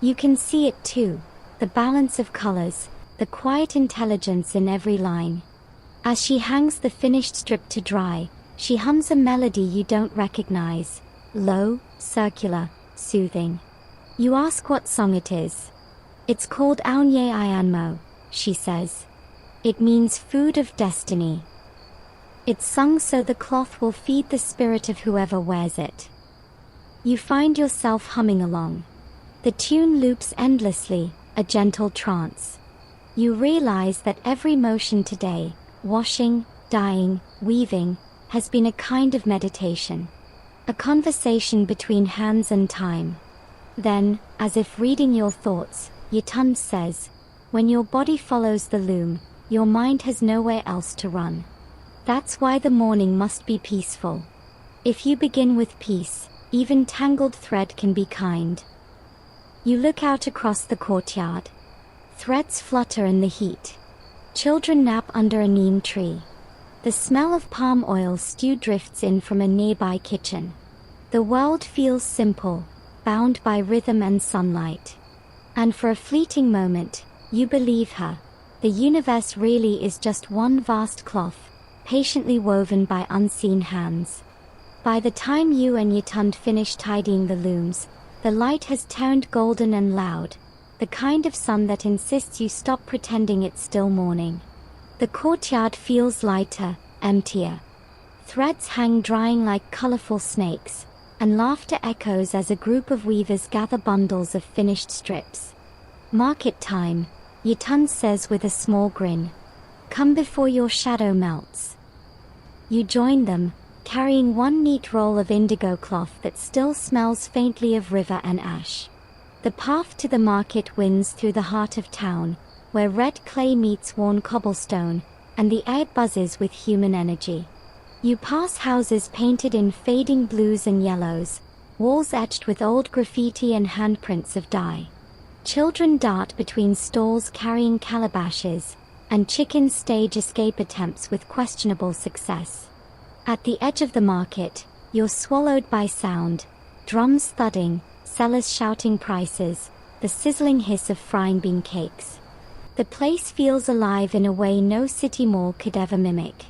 You can see it too, the balance of colors, the quiet intelligence in every line. As she hangs the finished strip to dry, she hums a melody you don't recognize, low, circular, soothing. You ask what song it is. It's called Aunye Ianmo, she says. It means food of destiny. It's sung so the cloth will feed the spirit of whoever wears it. You find yourself humming along. The tune loops endlessly, a gentle trance. You realize that every motion today, washing, dyeing, weaving, has been a kind of meditation. A conversation between hands and time. Then, as if reading your thoughts, Yitund says, when your body follows the loom, your mind has nowhere else to run. That's why the morning must be peaceful. If you begin with peace, even tangled thread can be kind. You look out across the courtyard. Threads flutter in the heat. Children nap under a neem tree. The smell of palm oil stew drifts in from a nearby kitchen. The world feels simple, bound by rhythm and sunlight. And for a fleeting moment, you believe her. The universe really is just one vast cloth, patiently woven by unseen hands. By the time you and Yitund finish tidying the looms, the light has turned golden and loud, the kind of sun that insists you stop pretending it's still morning. The courtyard feels lighter, emptier. Threads hang drying like colorful snakes, and laughter echoes as a group of weavers gather bundles of finished strips. Market time, Yitund says with a small grin. Come before your shadow melts. You join them, carrying one neat roll of indigo cloth that still smells faintly of river and ash. The path to the market winds through the heart of town, where red clay meets worn cobblestone, and the air buzzes with human energy. You pass houses painted in fading blues and yellows, walls etched with old graffiti and handprints of dye. Children dart between stalls carrying calabashes, and chickens stage escape attempts with questionable success. At the edge of the market, you're swallowed by sound, drums thudding, sellers shouting prices, the sizzling hiss of frying bean cakes. The place feels alive in a way no city mall could ever mimic.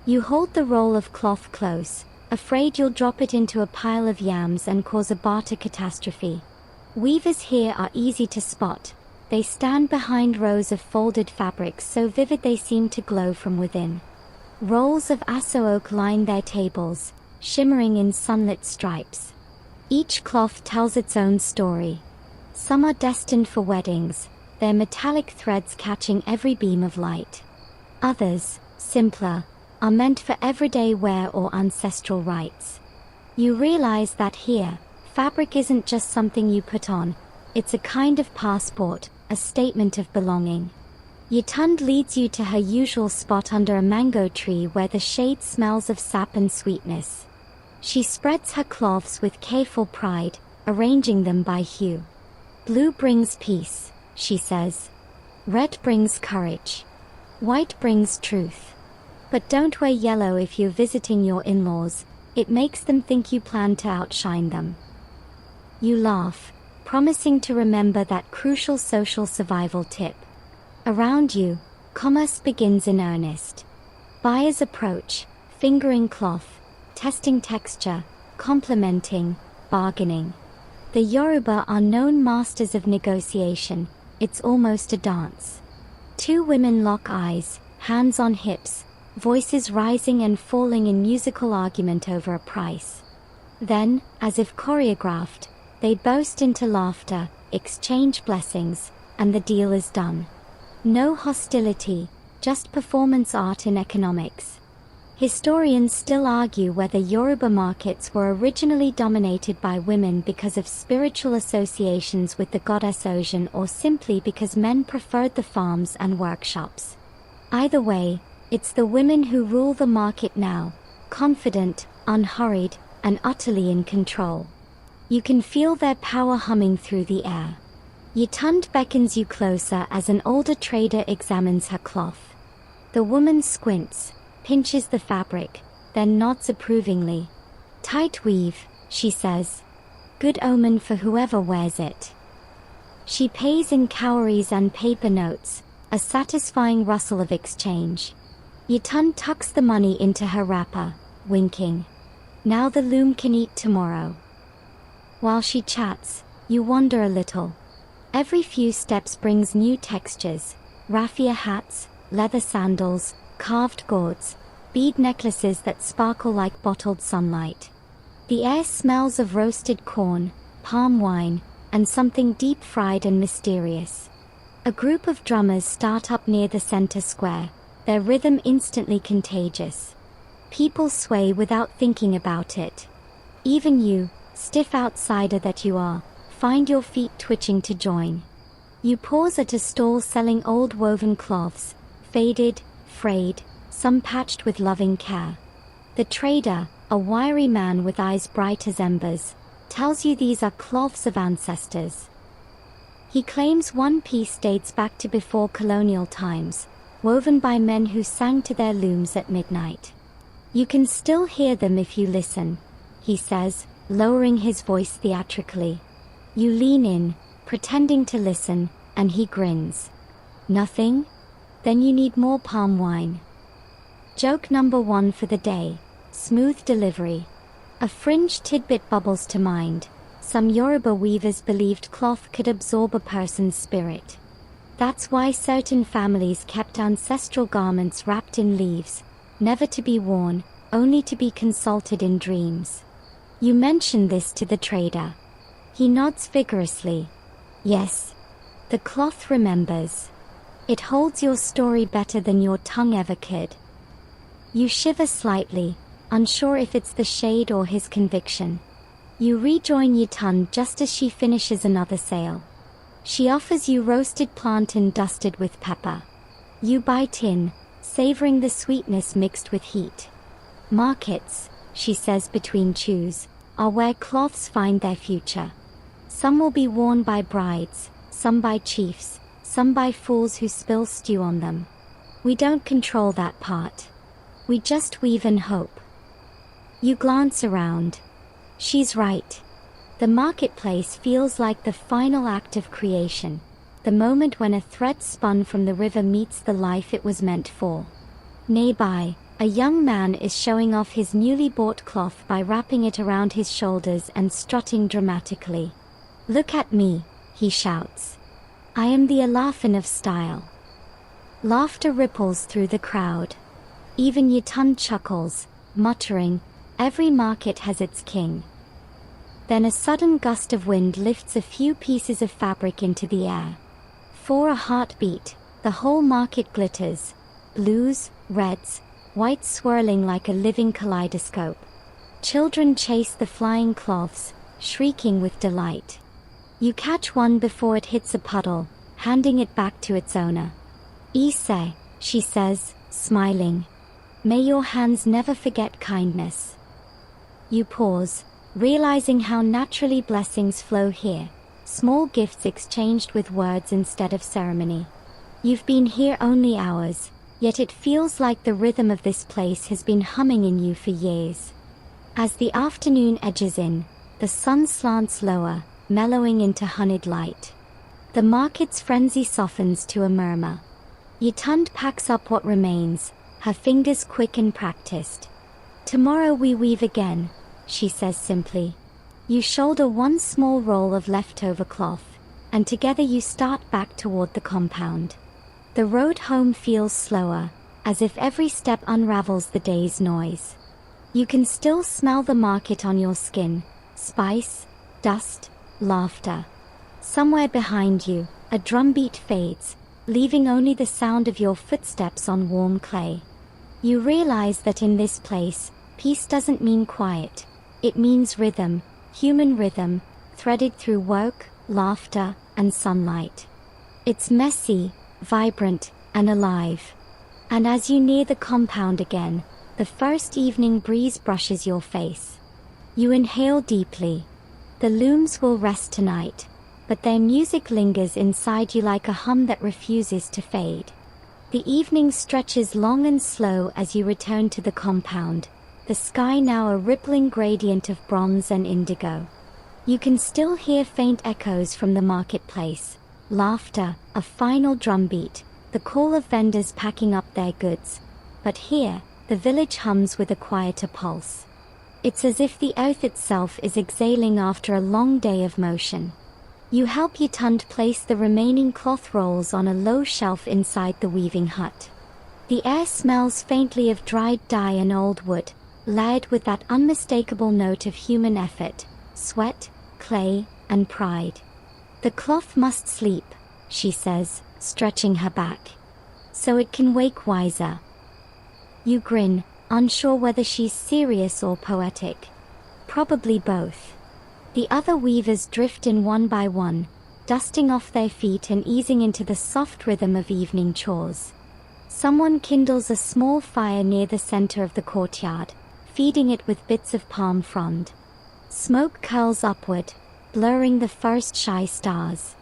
You hold the roll of cloth close, afraid you'll drop it into a pile of yams and cause a barter catastrophe. Weavers here are easy to spot. They stand behind rows of folded fabrics so vivid they seem to glow from within. Rolls of aso oak line their tables, shimmering in sunlit stripes. Each cloth tells its own story. Some are destined for weddings, their metallic threads catching every beam of light. Others, simpler, are meant for everyday wear or ancestral rites. You realize that here, fabric isn't just something you put on, it's a kind of passport, a statement of belonging. Yitund leads you to her usual spot under a mango tree where the shade smells of sap and sweetness. She spreads her cloths with careful pride, arranging them by hue. Blue brings peace, she says. Red brings courage. White brings truth. But don't wear yellow if you're visiting your in-laws, it makes them think you plan to outshine them. You laugh, promising to remember that crucial social survival tip. Around you, commerce begins in earnest. Buyers approach, fingering cloth, testing texture, complimenting, bargaining. The Yoruba are known masters of negotiation, it's almost a dance. Two women lock eyes, hands on hips, voices rising and falling in musical argument over a price. Then, as if choreographed, they burst into laughter, exchange blessings, and the deal is done. No hostility, just performance art in economics. Historians still argue whether Yoruba markets were originally dominated by women because of spiritual associations with the goddess Ocean or simply because men preferred the farms and workshops. Either way, it's the women who rule the market now, confident, unhurried, and utterly in control. You can feel their power humming through the air. Yitund beckons you closer as an older trader examines her cloth. The woman squints, pinches the fabric, then nods approvingly. Tight weave, she says. Good omen for whoever wears it. She pays in cowries and paper notes, a satisfying rustle of exchange. Yitund tucks the money into her wrapper, winking. Now the loom can eat tomorrow. While she chats, you wonder a little. Every few steps brings new textures, raffia hats, leather sandals, carved gourds, bead necklaces that sparkle like bottled sunlight. The air smells of roasted corn, palm wine, and something deep-fried and mysterious. A group of drummers start up near the center square, their rhythm instantly contagious. People sway without thinking about it. Even you, stiff outsider that you are, find your feet twitching to join. You pause at a stall selling old woven cloths, faded, frayed, some patched with loving care. The trader, a wiry man with eyes bright as embers, tells you these are cloths of ancestors. He claims one piece dates back to before colonial times, woven by men who sang to their looms at midnight. You can still hear them if you listen, he says, lowering his voice theatrically. You lean in, pretending to listen, and he grins. Nothing? Then you need more palm wine. Joke number 1 for the day. Smooth delivery. A fringe tidbit bubbles to mind. Some Yoruba weavers believed cloth could absorb a person's spirit. That's why certain families kept ancestral garments wrapped in leaves, never to be worn, only to be consulted in dreams. You mention this to the trader. He nods vigorously. Yes. The cloth remembers. It holds your story better than your tongue ever could. You shiver slightly, unsure if it's the shade or his conviction. You rejoin Yitun just as she finishes another sale. She offers you roasted plantain dusted with pepper. You bite in, savoring the sweetness mixed with heat. Markets, she says between chews, are where cloths find their future. Some will be worn by brides, some by chiefs, some by fools who spill stew on them. We don't control that part. We just weave and hope. You glance around. She's right. The marketplace feels like the final act of creation, the moment when a thread spun from the river meets the life it was meant for. Nearby, a young man is showing off his newly bought cloth by wrapping it around his shoulders and strutting dramatically. Look at me, he shouts. I am the Alafin of style. Laughter ripples through the crowd. Even Yitun chuckles, muttering, every market has its king. Then a sudden gust of wind lifts a few pieces of fabric into the air. For a heartbeat, the whole market glitters, blues, reds, whites swirling like a living kaleidoscope. Children chase the flying cloths, shrieking with delight. You catch one before it hits a puddle, handing it back to its owner. Ise, she says, smiling. May your hands never forget kindness. You pause, realizing how naturally blessings flow here, small gifts exchanged with words instead of ceremony. You've been here only hours, yet it feels like the rhythm of this place has been humming in you for years. As the afternoon edges in, the sun slants lower, mellowing into honeyed light. The market's frenzy softens to a murmur. Yitun packs up what remains, her fingers quick and practiced. Tomorrow we weave again, she says simply. You shoulder one small roll of leftover cloth, and together you start back toward the compound. The road home feels slower, as if every step unravels the day's noise. You can still smell the market on your skin, spice, dust, laughter. Somewhere behind you, a drumbeat fades, leaving only the sound of your footsteps on warm clay. You realize that in this place, peace doesn't mean quiet. It means rhythm, human rhythm, threaded through work, laughter, and sunlight. It's messy, vibrant, and alive. And as you near the compound again, the first evening breeze brushes your face. You inhale deeply. The looms will rest tonight, but their music lingers inside you like a hum that refuses to fade. The evening stretches long and slow as you return to the compound, the sky now a rippling gradient of bronze and indigo. You can still hear faint echoes from the marketplace, laughter, a final drumbeat, the call of vendors packing up their goods. But here, the village hums with a quieter pulse. It's as if the earth itself is exhaling after a long day of motion. You help Yitun place the remaining cloth rolls on a low shelf inside the weaving hut. The air smells faintly of dried dye and old wood, layered with that unmistakable note of human effort, sweat, clay, and pride. The cloth must sleep, she says, stretching her back, so it can wake wiser. You grin, unsure whether she's serious or poetic. Probably both. The other weavers drift in one by one, dusting off their feet and easing into the soft rhythm of evening chores. Someone kindles a small fire near the center of the courtyard, feeding it with bits of palm frond. Smoke curls upward, blurring the first shy stars.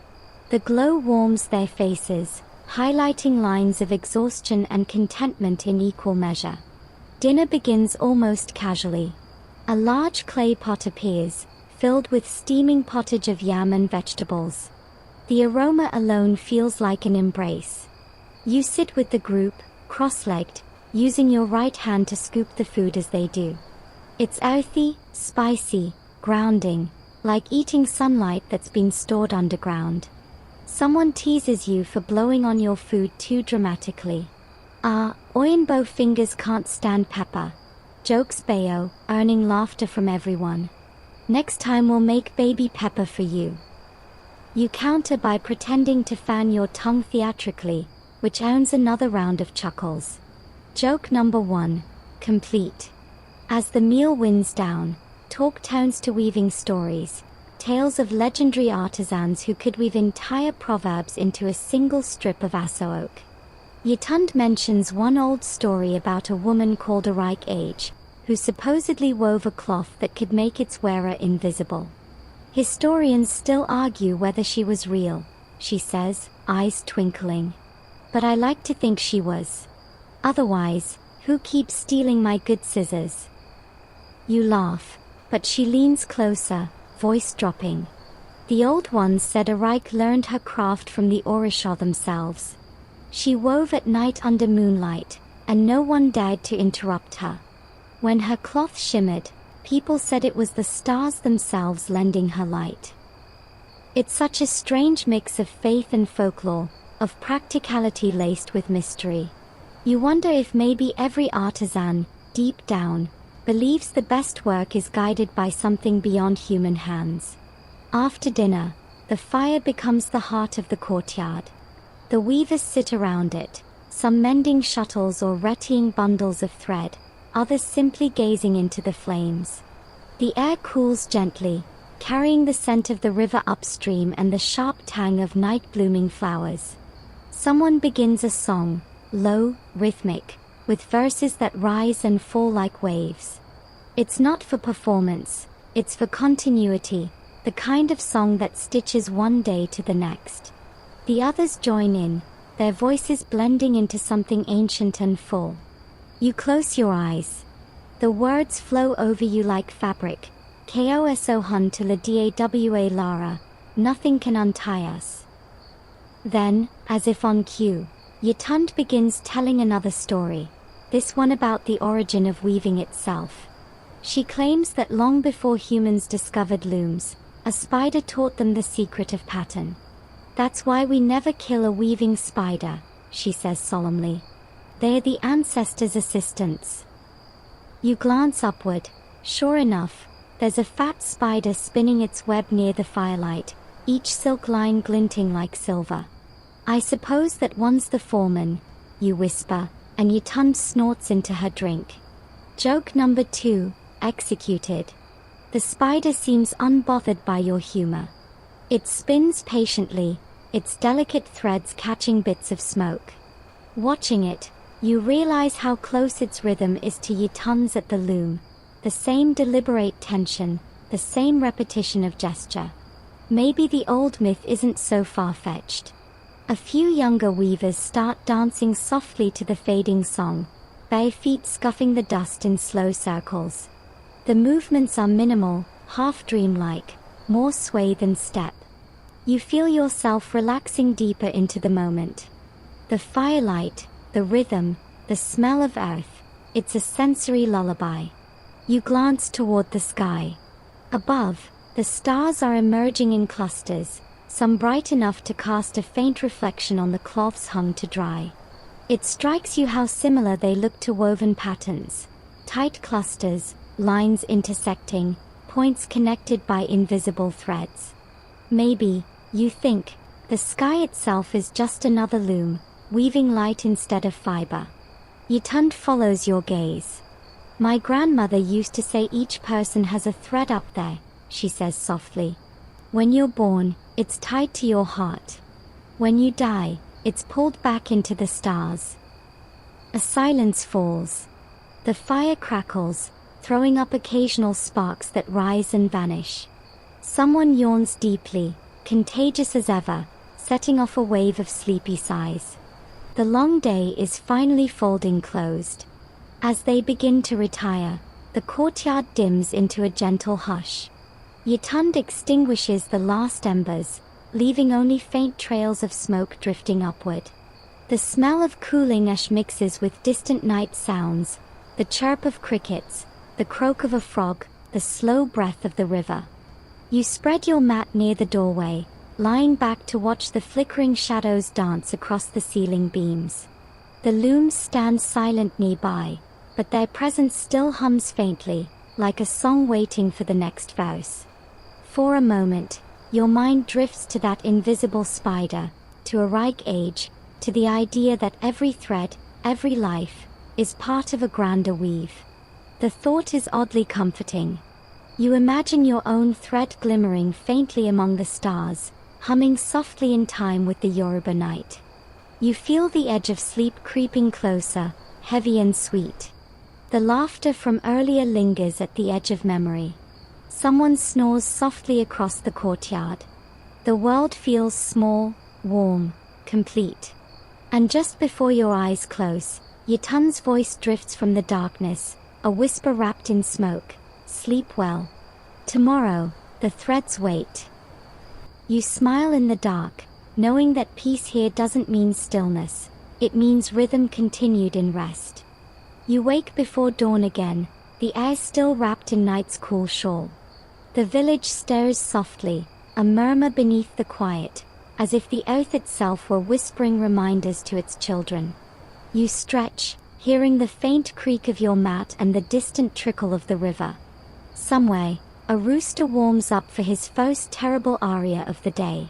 The glow warms their faces, highlighting lines of exhaustion and contentment in equal measure. Dinner begins almost casually. A large clay pot appears, filled with steaming pottage of yam and vegetables. The aroma alone feels like an embrace. You sit with the group, cross-legged, using your right hand to scoop the food as they do. It's earthy, spicy, grounding, like eating sunlight that's been stored underground. Someone teases you for blowing on your food too dramatically. Oyinbo fingers can't stand pepper. Jokes Bayo, earning laughter from everyone. Next time we'll make baby pepper for you. You counter by pretending to fan your tongue theatrically, which earns another round of chuckles. Joke number 1. Complete. As the meal winds down, talk turns to weaving stories, tales of legendary artisans who could weave entire proverbs into a single strip of aso oak. Yitund mentions one old story about a woman called Arike Age, who supposedly wove a cloth that could make its wearer invisible. Historians still argue whether she was real, she says, eyes twinkling. But I like to think she was. Otherwise, who keeps stealing my good scissors? You laugh, but she leans closer, voice dropping. The old ones said Arike learned her craft from the Orisha themselves. She wove at night under moonlight, and no one dared to interrupt her. When her cloth shimmered, people said it was the stars themselves lending her light. It's such a strange mix of faith and folklore, of practicality laced with mystery. You wonder if maybe every artisan, deep down, believes the best work is guided by something beyond human hands. After dinner, the fire becomes the heart of the courtyard. The weavers sit around it, some mending shuttles or rettying bundles of thread, others simply gazing into the flames. The air cools gently, carrying the scent of the river upstream and the sharp tang of night-blooming flowers. Someone begins a song, low, rhythmic, with verses that rise and fall like waves. It's not for performance, it's for continuity, the kind of song that stitches one day to the next. The others join in, their voices blending into something ancient and full. You close your eyes. The words flow over you like fabric. Koso hun to la dawa lara, nothing can untie us. Then, as if on cue, Yitund begins telling another story, this one about the origin of weaving itself. She claims that long before humans discovered looms, a spider taught them the secret of pattern. That's why we never kill a weaving spider, she says solemnly. They are the ancestors' assistants. You glance upward. Sure enough, there's a fat spider spinning its web near the firelight, each silk line glinting like silver. I suppose that one's the foreman, you whisper, and Yitund snorts into her drink. Joke number 2, executed. The spider seems unbothered by your humor. It spins patiently, its delicate threads catching bits of smoke. Watching it, you realize how close its rhythm is to Yitund's at the loom, the same deliberate tension, the same repetition of gesture. Maybe the old myth isn't so far-fetched. A few younger weavers start dancing softly to the fading song, bare feet scuffing the dust in slow circles. The movements are minimal, half dreamlike, more sway than step. You feel yourself relaxing deeper into the moment. The firelight, the rhythm, the smell of earth, it's a sensory lullaby. You glance toward the sky. Above, the stars are emerging in clusters, some bright enough to cast a faint reflection on the cloths hung to dry. It strikes you how similar they look to woven patterns. Tight clusters, lines intersecting, points connected by invisible threads. Maybe, you think, the sky itself is just another loom, weaving light instead of fiber. Yitund follows your gaze. My grandmother used to say each person has a thread up there, she says softly. When you're born, it's tied to your heart. When you die, it's pulled back into the stars. A silence falls. The fire crackles, throwing up occasional sparks that rise and vanish. Someone yawns deeply, contagious as ever, setting off a wave of sleepy sighs. The long day is finally folding closed. As they begin to retire, the courtyard dims into a gentle hush. Yitund extinguishes the last embers, leaving only faint trails of smoke drifting upward. The smell of cooling ash mixes with distant night sounds, the chirp of crickets, the croak of a frog, the slow breath of the river. You spread your mat near the doorway, lying back to watch the flickering shadows dance across the ceiling beams. The looms stand silent nearby, but their presence still hums faintly, like a song waiting for the next verse. For a moment, your mind drifts to that invisible spider, to a ripe age, to the idea that every thread, every life, is part of a grander weave. The thought is oddly comforting. You imagine your own thread glimmering faintly among the stars, humming softly in time with the Yoruba night. You feel the edge of sleep creeping closer, heavy and sweet. The laughter from earlier lingers at the edge of memory. Someone snores softly across the courtyard. The world feels small, warm, complete. And just before your eyes close, Yitan's voice drifts from the darkness, a whisper wrapped in smoke. Sleep well. Tomorrow, the threads wait. You smile in the dark, knowing that peace here doesn't mean stillness, it means rhythm continued in rest. You wake before dawn again, the air still wrapped in night's cool shawl. The village stirs softly, a murmur beneath the quiet, as if the earth itself were whispering reminders to its children. You stretch, hearing the faint creak of your mat and the distant trickle of the river. Somewhere, a rooster warms up for his first terrible aria of the day.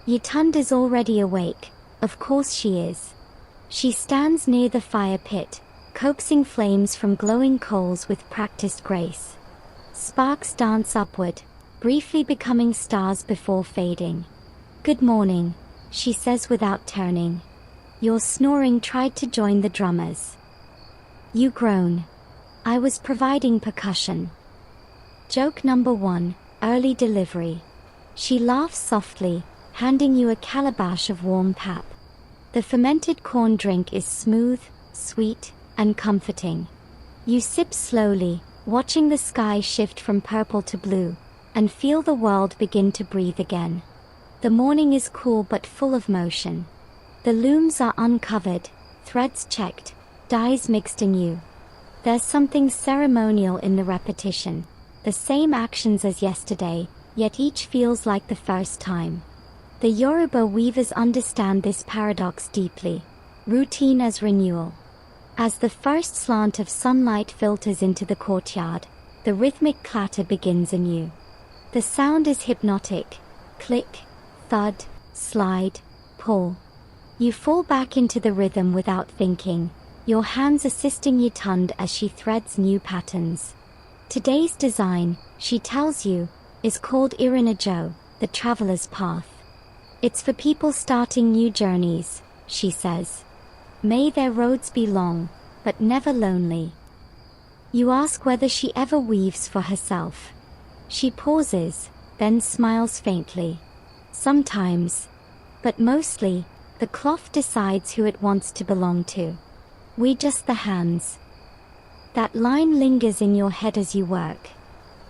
Yitund is already awake, of course she is. She stands near the fire pit, coaxing flames from glowing coals with practiced grace. Sparks dance upward, briefly becoming stars before fading. "Good morning," she says without turning. Your snoring tried to join the drummers. You groan. "I was providing percussion." Joke number 1, early delivery. She laughs softly, handing you a calabash of warm pap. The fermented corn drink is smooth, sweet, and comforting. You sip slowly, watching the sky shift from purple to blue, and feel the world begin to breathe again. The morning is cool but full of motion. The looms are uncovered, threads checked, dyes mixed anew. There's something ceremonial in the repetition. The same actions as yesterday, yet each feels like the first time. The Yoruba weavers understand this paradox deeply. Routine as renewal. As the first slant of sunlight filters into the courtyard, the rhythmic clatter begins anew. The sound is hypnotic. Click, thud, slide, pull. You fall back into the rhythm without thinking, your hands assisting Yitund as she threads new patterns. Today's design, she tells you, is called Irinajo, the traveler's path. It's for people starting new journeys, she says. May their roads be long, but never lonely. You ask whether she ever weaves for herself. She pauses, then smiles faintly. Sometimes, but mostly, the cloth decides who it wants to belong to. We just the hands. That line lingers in your head as you work.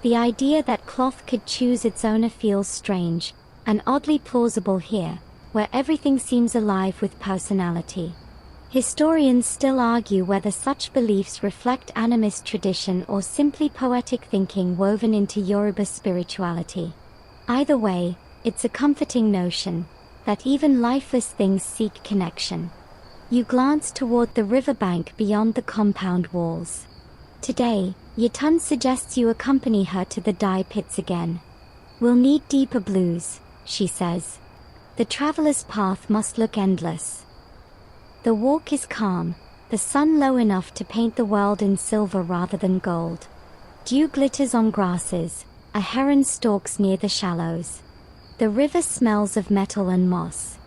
The idea that cloth could choose its owner feels strange, and oddly plausible here, where everything seems alive with personality. Historians still argue whether such beliefs reflect animist tradition or simply poetic thinking woven into Yoruba spirituality. Either way, it's a comforting notion, that even lifeless things seek connection. You glance toward the riverbank beyond the compound walls. Today, Yitun suggests you accompany her to the dye pits again. "We'll need deeper blues," she says. "The traveler's path must look endless." The walk is calm, the sun low enough to paint the world in silver rather than gold. Dew glitters on grasses, a heron stalks near the shallows. The river smells of metal and moss.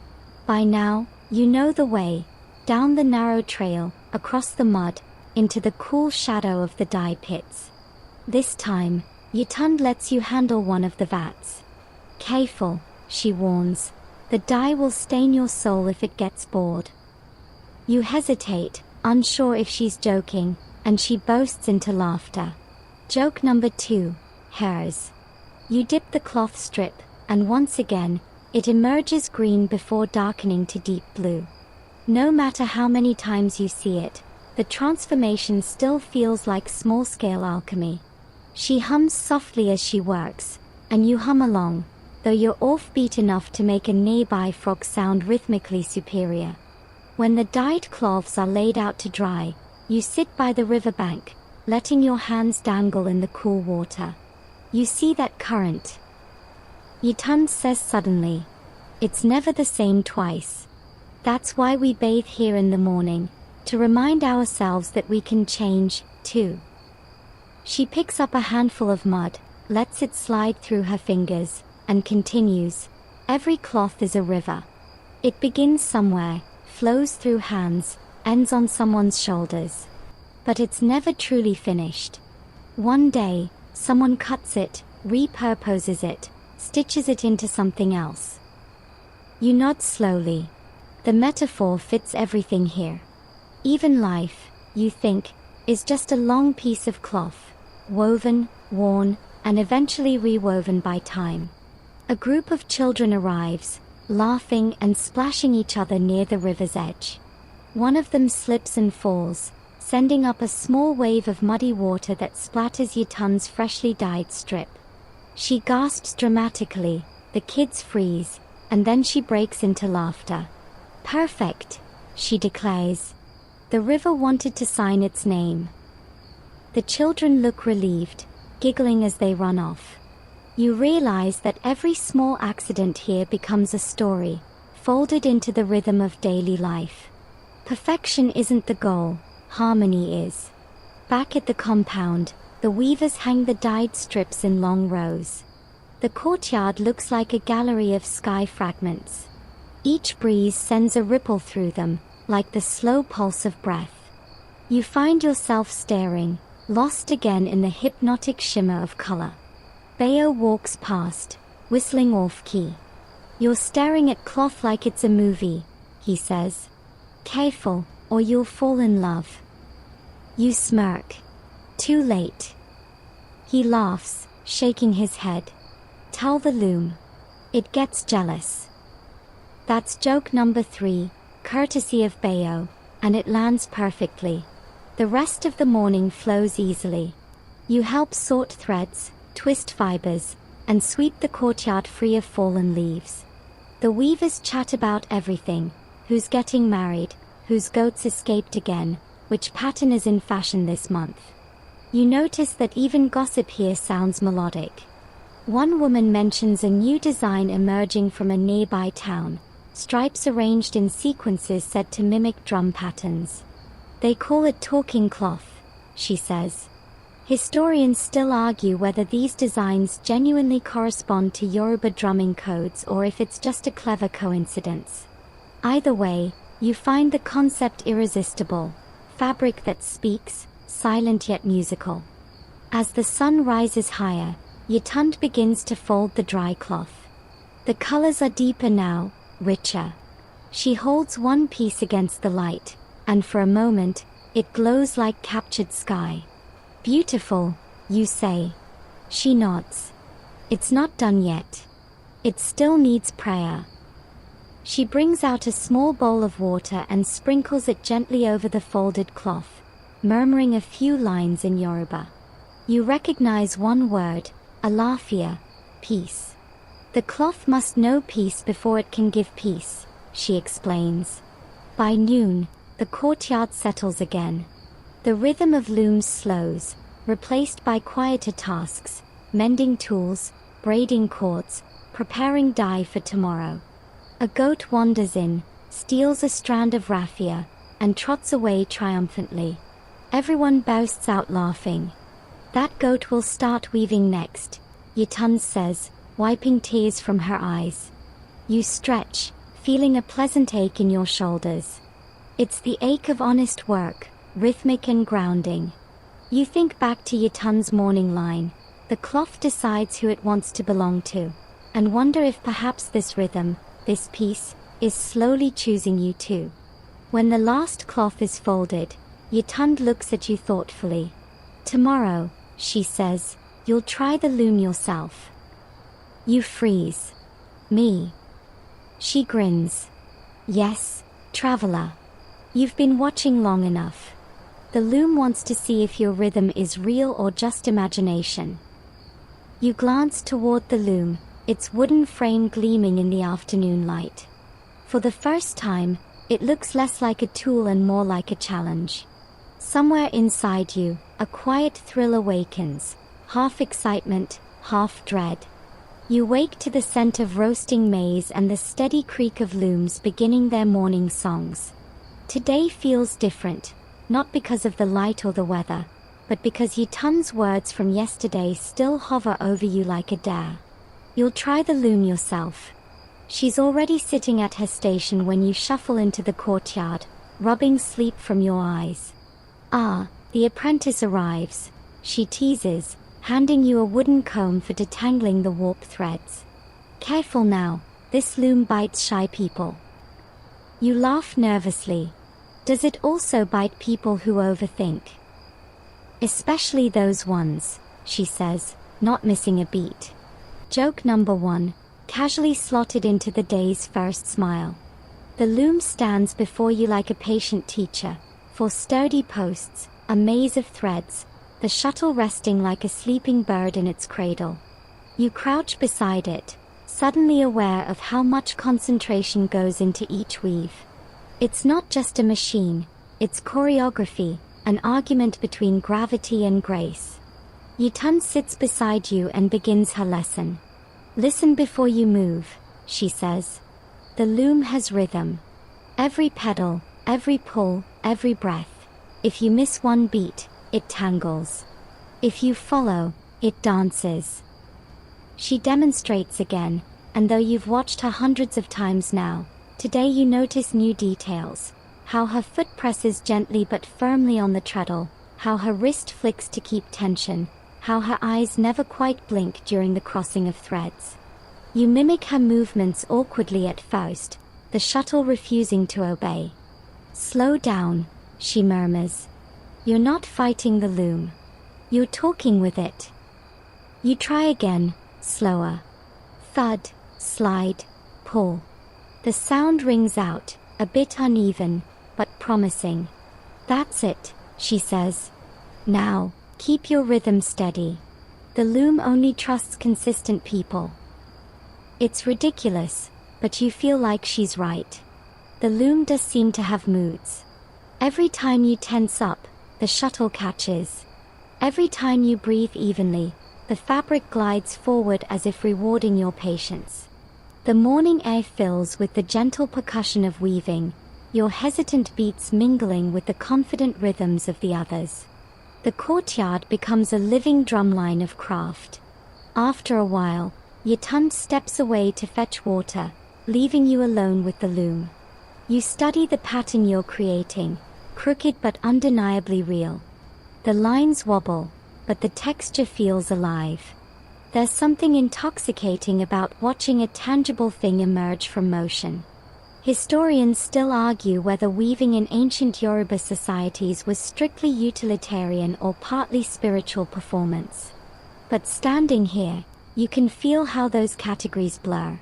By now, you know the way, down the narrow trail, across the mud, into the cool shadow of the dye pits. This time, Yitund lets you handle one of the vats. "Careful," she warns. "The dye will stain your soul if it gets bored." You hesitate, unsure if she's joking, and she bursts into laughter. Joke number 2, hers. You dip the cloth strip, and once again, It emerges green before darkening to deep blue. No matter how many times you see it, the transformation still feels like small-scale alchemy. She hums softly as she works, and you hum along, though you're offbeat enough to make a nearby frog sound rhythmically superior. When the dyed cloths are laid out to dry, you sit by the riverbank, letting your hands dangle in the cool water. You see that current. Yitan says suddenly. It's never the same twice. That's why we bathe here in the morning, to remind ourselves that we can change, too. She picks up a handful of mud, lets it slide through her fingers, and continues. Every cloth is a river. It begins somewhere, flows through hands, ends on someone's shoulders. But it's never truly finished. One day, someone cuts it, repurposes it, stitches it into something else. You nod slowly. The metaphor fits everything here. Even life, you think, is just a long piece of cloth, woven, worn, and eventually rewoven by time. A group of children arrives, laughing and splashing each other near the river's edge. One of them slips and falls, sending up a small wave of muddy water that splatters Yitan's freshly dyed strip. She gasps dramatically, the kids freeze, and then she breaks into laughter. Perfect, she declares. The river wanted to sign its name. The children look relieved, giggling as they run off. You realize that every small accident here becomes a story, folded into the rhythm of daily life. Perfection isn't the goal, harmony is. Back at the compound, the weavers hang the dyed strips in long rows. The courtyard looks like a gallery of sky fragments. Each breeze sends a ripple through them, like the slow pulse of breath. You find yourself staring, lost again in the hypnotic shimmer of color. Bayo walks past, whistling off-key. You're staring at cloth like it's a movie, he says. Careful, or you'll fall in love. You smirk. Too late. He laughs, shaking his head. Tell the loom. It gets jealous. That's joke number 3, courtesy of Bayo, and it lands perfectly. The rest of the morning flows easily. You help sort threads, twist fibers, and sweep the courtyard free of fallen leaves. The weavers chat about everything, who's getting married, whose goats escaped again, which pattern is in fashion this month. You notice that even gossip here sounds melodic. One woman mentions a new design emerging from a nearby town, stripes arranged in sequences said to mimic drum patterns. They call it talking cloth, she says. Historians still argue whether these designs genuinely correspond to Yoruba drumming codes or if it's just a clever coincidence. Either way, you find the concept irresistible, fabric that speaks, silent yet musical. As the sun rises higher, Yitund begins to fold the dry cloth. The colors are deeper now, richer. She holds one piece against the light, and for a moment, it glows like captured sky. Beautiful, you say. She nods. It's not done yet. It still needs prayer. She brings out a small bowl of water and sprinkles it gently over the folded cloth, murmuring a few lines in Yoruba. You recognize one word, alafia, peace. The cloth must know peace before it can give peace, she explains. By noon, the courtyard settles again. The rhythm of looms slows, replaced by quieter tasks, mending tools, braiding cords, preparing dye for tomorrow. A goat wanders in, steals a strand of raffia, and trots away triumphantly. Everyone bursts out laughing. That goat will start weaving next, Yitun says, wiping tears from her eyes. You stretch, feeling a pleasant ache in your shoulders. It's the ache of honest work, rhythmic and grounding. You think back to Yitun's morning line, the cloth decides who it wants to belong to, and wonder if perhaps this rhythm, this piece, is slowly choosing you too. When the last cloth is folded, Yitund looks at you thoughtfully. Tomorrow, she says, you'll try the loom yourself. You freeze. Me. She grins. Yes, traveler. You've been watching long enough. The loom wants to see if your rhythm is real or just imagination. You glance toward the loom, its wooden frame gleaming in the afternoon light. For the first time, it looks less like a tool and more like a challenge. Somewhere inside you, a quiet thrill awakens, half excitement, half dread. You wake to the scent of roasting maize and the steady creak of looms beginning their morning songs. Today feels different, not because of the light or the weather, but because Yitun's words from yesterday still hover over you like a dare. You'll try the loom yourself. She's already sitting at her station when you shuffle into the courtyard, rubbing sleep from your eyes. Ah, the apprentice arrives, she teases, handing you a wooden comb for detangling the warp threads. Careful now, this loom bites shy people. You laugh nervously. Does it also bite people who overthink? Especially those ones, she says, not missing a beat. Joke number 1, casually slotted into the day's first smile. The loom stands before you like a patient teacher, four sturdy posts, a maze of threads, the shuttle resting like a sleeping bird in its cradle. You crouch beside it, suddenly aware of how much concentration goes into each weave. It's not just a machine, it's choreography, an argument between gravity and grace. Yitun sits beside you and begins her lesson. Listen before you move, she says. The loom has rhythm. Every pedal, every pull, every breath. If you miss one beat, it tangles. If you follow, it dances. She demonstrates again, and though you've watched her hundreds of times now, today you notice new details. How her foot presses gently but firmly on the treadle, how her wrist flicks to keep tension, how her eyes never quite blink during the crossing of threads. You mimic her movements awkwardly at first, the shuttle refusing to obey. Slow down, she murmurs. You're not fighting the loom. You're talking with it. You try again, slower. Thud, slide, pull. The sound rings out, a bit uneven, but promising. That's it, she says. Now, keep your rhythm steady. The loom only trusts consistent people. It's ridiculous, but you feel like she's right. The loom does seem to have moods. Every time you tense up, the shuttle catches. Every time you breathe evenly, the fabric glides forward as if rewarding your patience. The morning air fills with the gentle percussion of weaving, your hesitant beats mingling with the confident rhythms of the others. The courtyard becomes a living drumline of craft. After a while, Yitun steps away to fetch water, leaving you alone with the loom. You study the pattern you're creating, crooked but undeniably real. The lines wobble, but the texture feels alive. There's something intoxicating about watching a tangible thing emerge from motion. Historians still argue whether weaving in ancient Yoruba societies was strictly utilitarian or partly spiritual performance. But standing here, you can feel how those categories blur.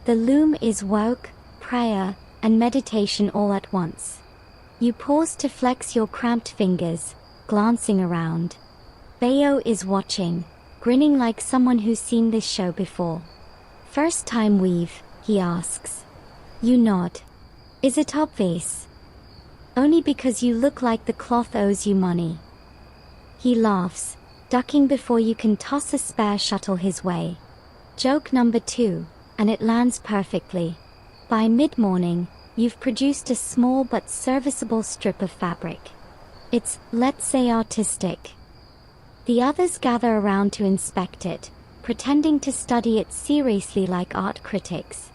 The loom is work, prayer, and meditation all at once. You pause to flex your cramped fingers, glancing around. Bayo is watching, grinning like someone who's seen this show before. First time weave, he asks. You nod. Is it obvious? Only because you look like the cloth owes you money. He laughs, ducking before you can toss a spare shuttle his way. Joke number 2, and it lands perfectly. By mid-morning, you've produced a small but serviceable strip of fabric. It's, let's say, artistic. The others gather around to inspect it, pretending to study it seriously like art critics.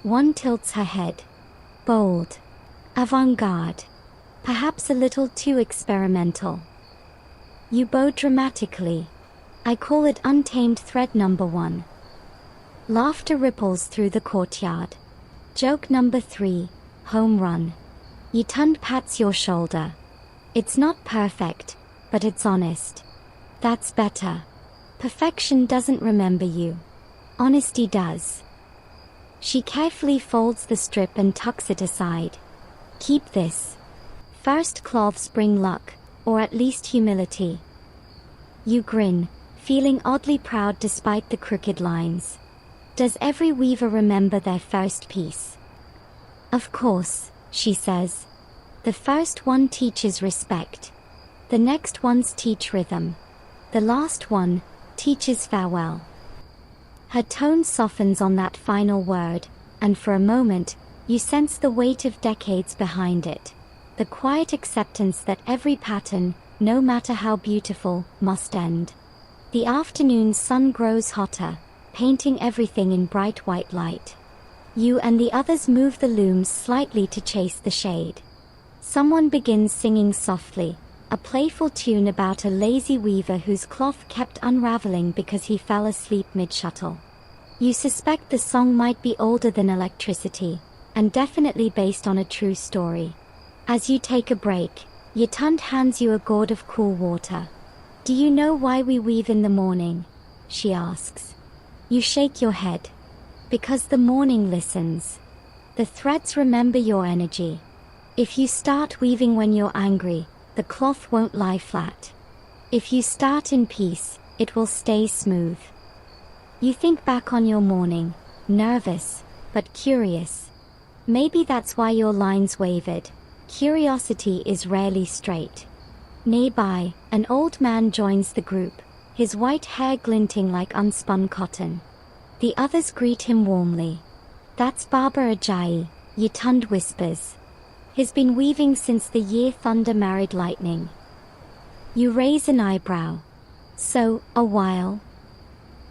One tilts her head. Bold. Avant-garde. Perhaps a little too experimental. You bow dramatically. I call it untamed thread number 1. Laughter ripples through the courtyard. Joke number 3, home run. Yitun pats your shoulder. It's not perfect, but it's honest. That's better. Perfection doesn't remember you. Honesty does. She carefully folds the strip and tucks it aside. Keep this. First cloths bring luck, or at least humility. You grin, feeling oddly proud despite the crooked lines. Does every weaver remember their first piece? Of course, she says. The first one teaches respect. The next ones teach rhythm. The last one teaches farewell. Her tone softens on that final word, and for a moment, you sense the weight of decades behind it. The quiet acceptance that every pattern, no matter how beautiful, must end. The afternoon sun grows hotter, painting everything in bright white light. You and the others move the looms slightly to chase the shade. Someone begins singing softly, a playful tune about a lazy weaver whose cloth kept unraveling because he fell asleep mid-shuttle. You suspect the song might be older than electricity, and definitely based on a true story. As you take a break, Yatund hands you a gourd of cool water. Do you know why we weave in the morning? She asks. You shake your head. Because the morning listens. The threads remember your energy. If you start weaving when you're angry, the cloth won't lie flat. If you start in peace, it will stay smooth. You think back on your morning, nervous, but curious. Maybe that's why your lines wavered. Curiosity is rarely straight. Nearby, an old man joins the group, his white hair glinting like unspun cotton. The others greet him warmly. That's Baba Ajayi, Yatund whispers. He's been weaving since the year thunder married lightning. You raise an eyebrow. So, a while?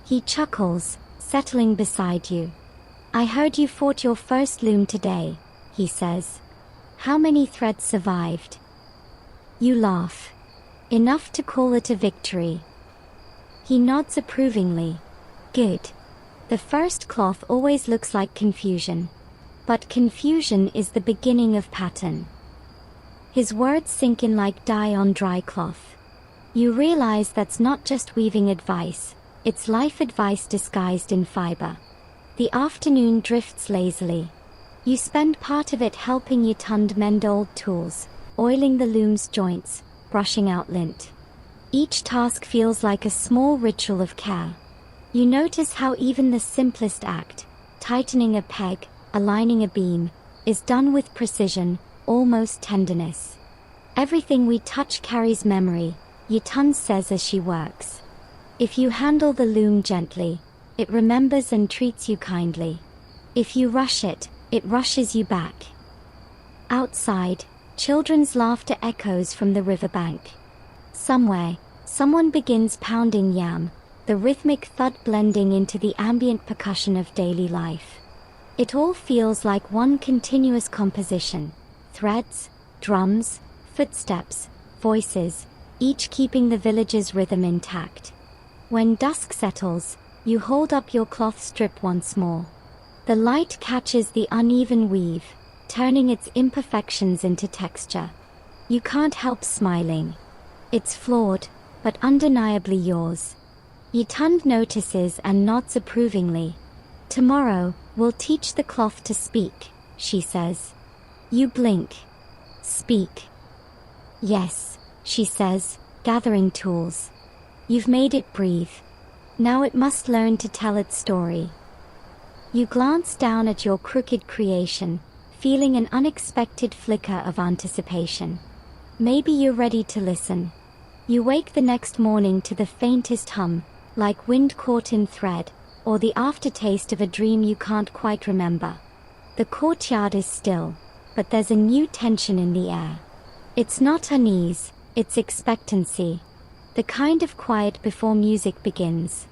He chuckles, settling beside you. I heard you fought your first loom today, he says. How many threads survived? You laugh. Enough to call it a victory. He nods approvingly. Good. The first cloth always looks like confusion. But confusion is the beginning of pattern. His words sink in like dye on dry cloth. You realize that's not just weaving advice, it's life advice disguised in fiber. The afternoon drifts lazily. You spend part of it helping Yatund mend old tools, oiling the loom's joints, brushing out lint. Each task feels like a small ritual of care. You notice how even the simplest act, tightening a peg, aligning a beam, is done with precision, almost tenderness. Everything we touch carries memory, Yatund says as she works. If you handle the loom gently, it remembers and treats you kindly. If you rush it, it rushes you back. Outside, children's laughter echoes from the riverbank. Somewhere, someone begins pounding yam, the rhythmic thud blending into the ambient percussion of daily life. It all feels like one continuous composition. Threads, drums, footsteps, voices, each keeping the village's rhythm intact. When dusk settles, you hold up your cloth strip once more. The light catches the uneven weave, turning its imperfections into texture. You can't help smiling. It's flawed, but undeniably yours. Yatund notices and nods approvingly. Tomorrow, we'll teach the cloth to speak, she says. You blink. Speak. Yes, she says, gathering tools. You've made it breathe. Now it must learn to tell its story. You glance down at your crooked creation, feeling an unexpected flicker of anticipation. Maybe you're ready to listen. You wake the next morning to the faintest hum, like wind caught in thread, or the aftertaste of a dream you can't quite remember. The courtyard is still, but there's a new tension in the air. It's not unease, it's expectancy. The kind of quiet before music begins.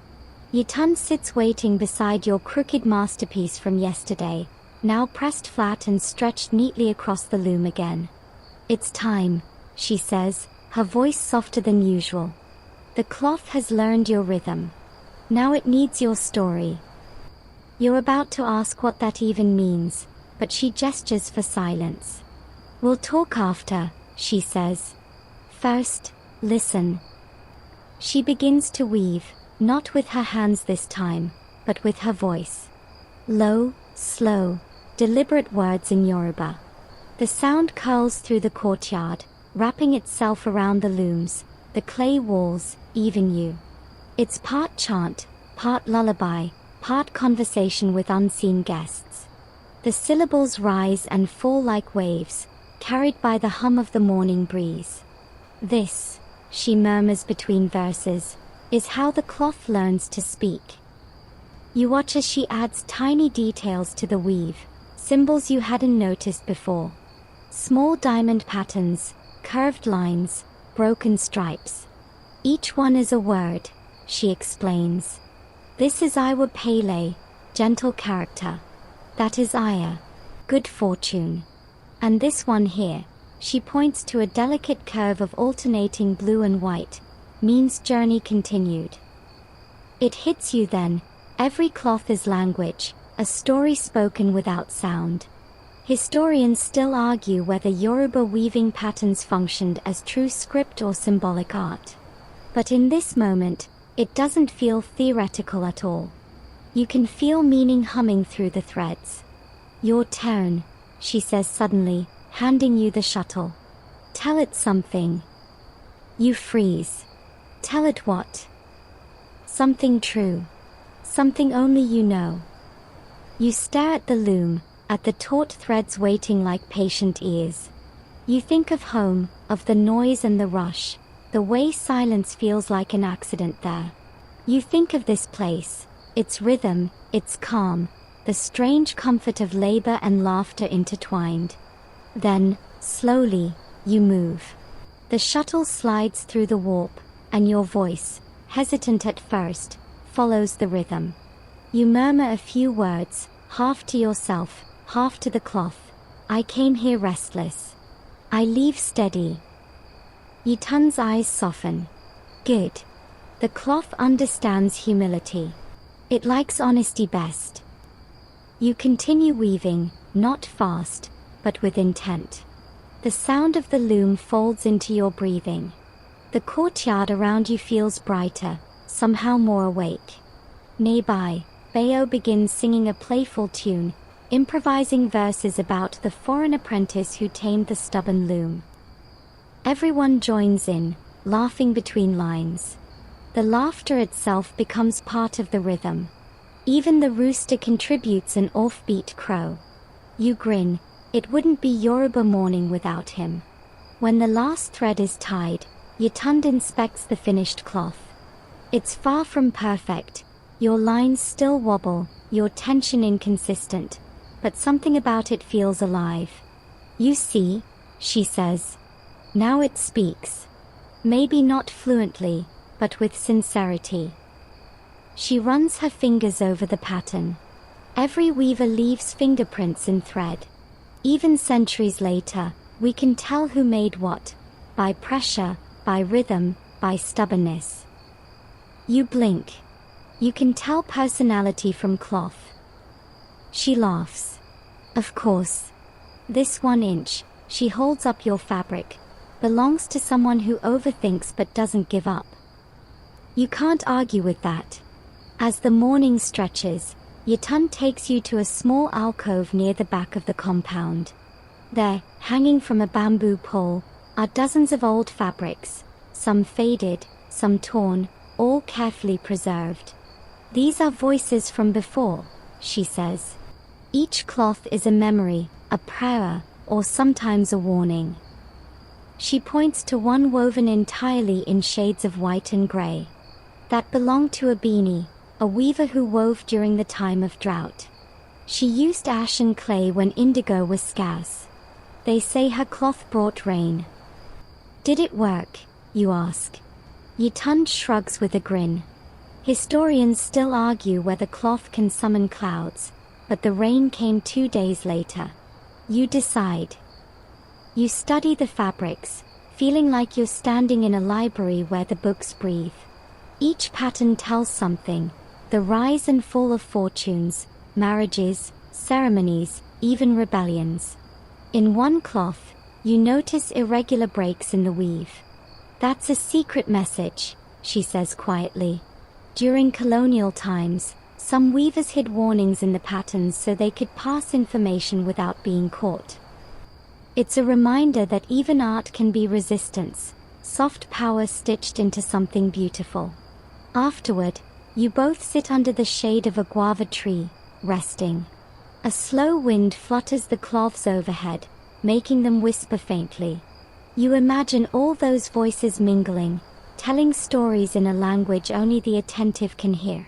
Yatund sits waiting beside your crooked masterpiece from yesterday, now pressed flat and stretched neatly across the loom again. It's time, she says, her voice softer than usual. The cloth has learned your rhythm. Now it needs your story. You're about to ask what that even means, but she gestures for silence. We'll talk after, she says. First, listen. She begins to weave, not with her hands this time, but with her voice. Low, slow, deliberate words in Yoruba. The sound curls through the courtyard, wrapping itself around the looms, the clay walls, even you. It's part chant, part lullaby, part conversation with unseen guests. The syllables rise and fall like waves, carried by the hum of the morning breeze. This, she murmurs between verses, is how the cloth learns to speak. You watch as she adds tiny details to the weave, symbols you hadn't noticed before. Small diamond patterns, curved lines, broken stripes. Each one is a word, she explains. This is Iwa Pele, gentle character. That is Aya, good fortune. And this one here, she points to a delicate curve of alternating blue and white, means journey continued. It hits you then, every cloth is language, a story spoken without sound. Historians still argue whether Yoruba weaving patterns functioned as true script or symbolic art. But in this moment, it doesn't feel theoretical at all. You can feel meaning humming through the threads. Your turn, she says suddenly, handing you the shuttle. Tell it something. You freeze. Tell it what? Something true. Something only you know. You stare at the loom, at the taut threads waiting like patient ears. You think of home, of the noise and the rush, the way silence feels like an accident there. You think of this place, its rhythm, its calm, the strange comfort of labor and laughter intertwined. Then, slowly, you move. The shuttle slides through the warp, and your voice, hesitant at first, follows the rhythm. You murmur a few words, half to yourself, half to the cloth. I came here restless. I leave steady. Yitun's eyes soften. Good. The cloth understands humility. It likes honesty best. You continue weaving, not fast, but with intent. The sound of the loom folds into your breathing. The courtyard around you feels brighter, somehow more awake. Nearby, Bayo begins singing a playful tune, improvising verses about the foreign apprentice who tamed the stubborn loom. Everyone joins in, laughing between lines. The laughter itself becomes part of the rhythm. Even the rooster contributes an offbeat crow. You grin, it wouldn't be Yoruba morning without him. When the last thread is tied, Yitund inspects the finished cloth. It's far from perfect. Your lines still wobble, your tension inconsistent, but something about it feels alive. You see, she says. Now it speaks. Maybe not fluently, but with sincerity. She runs her fingers over the pattern. Every weaver leaves fingerprints in thread. Even centuries later, we can tell who made what, by pressure, by rhythm, by stubbornness. You blink. You can tell personality from cloth. She laughs. Of course. This 1 inch, she holds up your fabric, belongs to someone who overthinks but doesn't give up. You can't argue with that. As the morning stretches, Yitund takes you to a small alcove near the back of the compound. There, hanging from a bamboo pole, are dozens of old fabrics, some faded, some torn, all carefully preserved. These are voices from before, she says. Each cloth is a memory, a prayer, or sometimes a warning. She points to one woven entirely in shades of white and gray. That belonged to a beanie, a weaver who wove during the time of drought. She used ash and clay when indigo was scarce. They say her cloth brought rain. Did it work, you ask? Yitund shrugs with a grin. Historians still argue whether cloth can summon clouds, but the rain came 2 days later. You decide. You study the fabrics, feeling like you're standing in a library where the books breathe. Each pattern tells something, the rise and fall of fortunes, marriages, ceremonies, even rebellions. In one cloth, you notice irregular breaks in the weave. That's a secret message, she says quietly. During colonial times, Some weavers hid warnings in the patterns so they could pass information without being caught. It's a reminder that even art can be resistance, soft power stitched into something beautiful. Afterward, you both sit under the shade of a guava tree, resting. A slow wind flutters the cloths overhead, making them whisper faintly. You imagine all those voices mingling, telling stories in a language only the attentive can hear.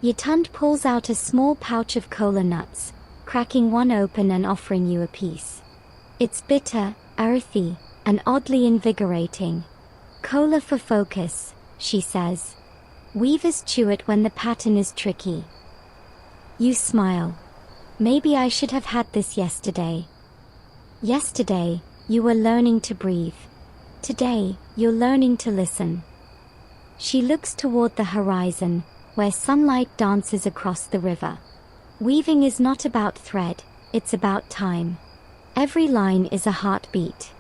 Yatund pulls out a small pouch of kola nuts, cracking one open and offering you a piece. It's bitter, earthy, and oddly invigorating. Kola for focus, she says. Weavers chew it when the pattern is tricky. You smile. Maybe I should have had this yesterday. Yesterday, you were learning to breathe. Today, you're learning to listen. She looks toward the horizon, where sunlight dances across the river. Weaving is not about thread, it's about time. Every line is a heartbeat.